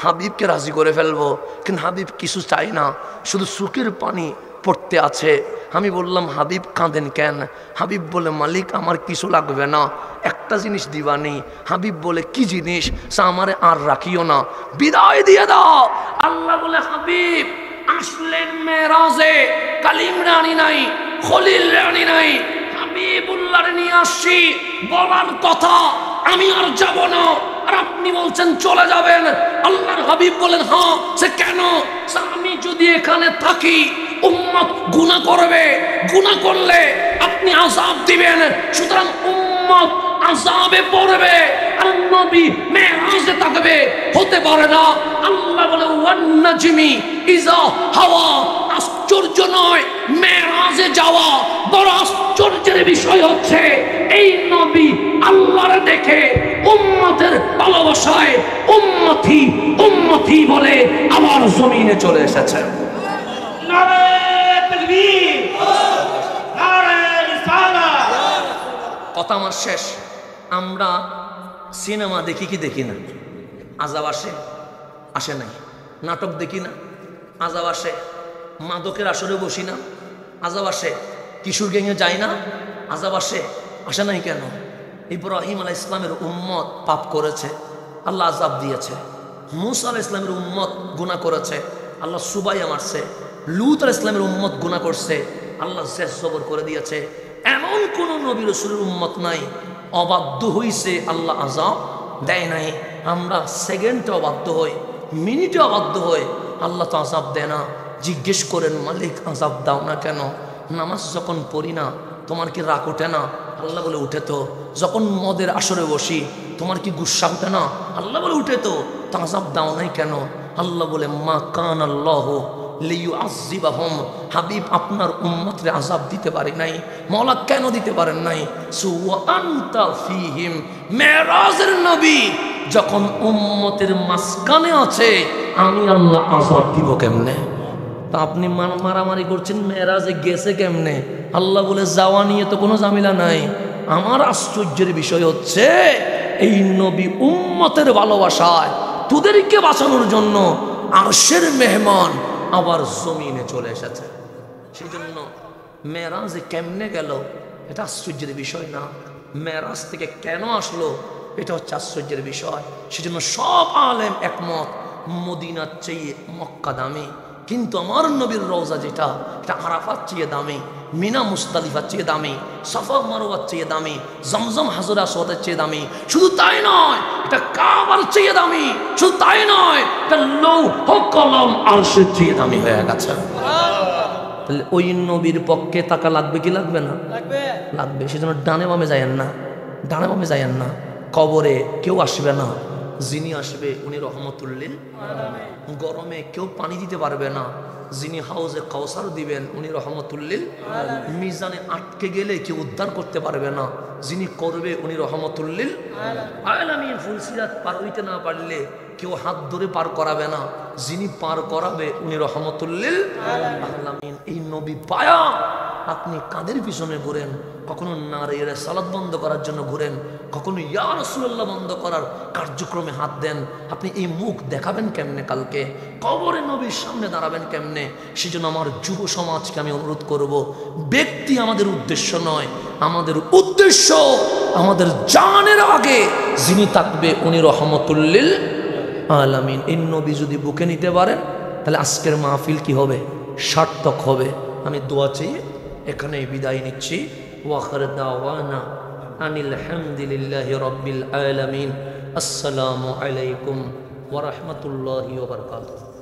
হাবিবকে রাজি করে ফেলবো। কিন্তু হাবিব কিছু চাই না, শুধু চোখের পানি পড়তে আছে। আমি বললাম হাবিব কাঁদেন কেন? হাবিব বলে মালিক আমার কিছু লাগবে না, একটা জিনিস দিবানি। হাবিব বলে কি জিনিস? আমারে আর রাখিও না, বিদায় দিয়ে দাও। আল্লাহ বলে হাবিব আসলেন মেরাজে, কালিম রানী নাই, খলিল রানী নাই, হাবিবুল্লাহরে নিয়ে আসছি। বলার কথা আমি আর যাব না, আর আপনি বলছেন চলে যাবেন। আল্লাহর হাবিব বলেন হ্যাঁ। সে কেন? আমি যদি এখানে থাকি উম্মত গুনাহ করবে, গুনাহ করলে আপনি আযাব দিবেন, সুতরাং উম্মত আযাবে পড়বে, আর নবী মেরাজে থাকবে, হতে পারে না। আল্লাহ বলে ওয়ান নাজমি ইযা হাওয়া। আশ্চর্য নয় মেরাজে যাওয়া, বড় আশ্চর্যের বিষয় হচ্ছে এই নবী আল্লাহরে দেখে উম্মতের ভালোবাসায় উম্মতি উম্মতি বলে আমার জমিনে চলে এসেছে। নারে তাকবীর, নারে রিসালাত। কথা আমার শেষ। আমরা সিনেমা দেখি কি দেখি না? আযাব আসে? আসে নাই। নাটক দেখি না? আযাব আসে। মাদকের আসরে বসি না? আযাব আসে। কিশোর গ্যাংয়ে যাই না? আযাব আসে। আসে নাই কেন? ইব্রাহিম আলাইহিস ইসলামের উম্মত পাপ করেছে, আল্লাহ আযাব দিয়েছে। মুসা আলাইহিস ইসলামের উম্মত গুনাহ করেছে, আল্লাহ সুবাইয়া মারছে। লূত আলাইহিস ইসলামের উম্মত গুনাহ করছে, আল্লাহ জের জবর করে দিয়েছে। এমন কোন নবী রাসূলের উম্মত নাই অবাধ্য হইছে আল্লাহ আযাব দেয় নাই। আমরা সেকেন্ডে অবাধ্য হই, মিনিটে অবাধ্য হই, আল্লাহ তো আযাব দেয় না। জিজ্ঞেস করেন মালিক আযাব দাও না কেন? নামাজ যখন পড়ি না তোমার কি রাগ ওঠে না? আল্লাহ বলে উঠে তো। যখন মদের আসরে বসি তোমার কি গুসা উঠে না? আল্লাহ বলে উঠে তো আযাব দাও নাই কেন? আল্লাহ বলে মা কান আল্লাহ লিইউআযযিবাহুম, হাবিব আপনার উম্মতরে আযাব দিতে পারে নাই। মওলা কেন দিতে পারেন নাই? ওয়া আনতা ফীহিম, মেরাজের নবী যখন উম্মতের মাঝখানে আছে, আমি আল্লাহ আযাব দিব কেমনে? তা আপনি মারামারি করছেন মেরাজে গেছে কেমনে? আল্লাহ বলে যাওয়া নিয়ে তো কোনো ঝামেলা নাই। আমার আশ্চর্যের বিষয় হচ্ছে এই নবী উম্মতের ভালোবাসায় তোদেরকে বাঁচানোর জন্য আরশের মেহমান আবার জমিনে চলে এসেছে। সেই জন্য মেরাজে কেমনে গেল এটা আশ্চর্যের বিষয় না, মেরাজ থেকে কেন আসলো এটা হচ্ছে আশ্চর্যের বিষয়। সেজন্য সব আলেম একমত মদিনার চেয়ে মক্কা দামি, কিন্তু আমার নবীর রওজা যেটা, এটা আরাফাত চেয়ে দামি, মিনা মুস্তালিফার চেয়ে দামি, সাফা মারওয়ার চেয়ে দামি, জমজম হাজরে আসওয়াদের চেয়ে দামি। শুধু তাই নয়, এটা কাবার চেয়ে দামি। শুধু তাই নয়, এটা লৌহ কলম আরশের চেয়ে দামি হয়ে গেছে। তাহলে ওই নবীর পক্ষে টাকা লাগবে কি লাগবে না? লাগবে। সেজন্য ডানে বামে যায়েন না, ডানে বামে যায়েন না। কবরে কেউ আসবে না, যিনি আসবে উনি রহমতুল্লিল। গরমে কেউ পানি দিতে পারবে না, যিনি হাউজে কাউসার দিবেন উনি রহমতুল্লিল। মিজানে আটকে গেলে কেউ উদ্ধার করতে পারবে না, যিনি করবে উনি রহমতুল্লিল আলামিন। ফুলসিরাত পার হইতে না পারলে কেউ হাত ধরে পার করাবে না, যিনি পার করাবে উনি রহমতুল্লিল আলামিন। এই নবী পায়া আপনি কাদের পিছনে ঘুরেন? কখনো নারীর সালাত বন্ধ করার জন্য ঘুরেন, কখনো ইয়া রাসূলুল্লাহ বন্ধ করার কার্যক্রমে হাত দেন। আপনি এই মুখ দেখাবেন কেমনে? কালকে কবরে নবীর সামনে দাঁড়াবেন কেমনে? সেজন্য আমার যুব সমাজকে আমি অনুরোধ করব, ব্যক্তি আমাদের উদ্দেশ্য নয়, আমাদের উদ্দেশ্য আমাদের জানের আগে যিনি থাকবে উনি রহমতুল্লিল আলামিন। এই নবী যদি বুকে নিতে পারেন তাহলে আজকের মাহফিল কি হবে? সার্থক হবে। আমি দোয়া চেয়ে এখানে বিদায় নিচ্ছি। ওয়াখির দাওয়ানা আনিল হামদুলিল্লাহি রাব্বিল আলামিন। আসসালামু আলাইকুম ওয়া রাহমাতুল্লাহি ওয়া বারাকাতুহু।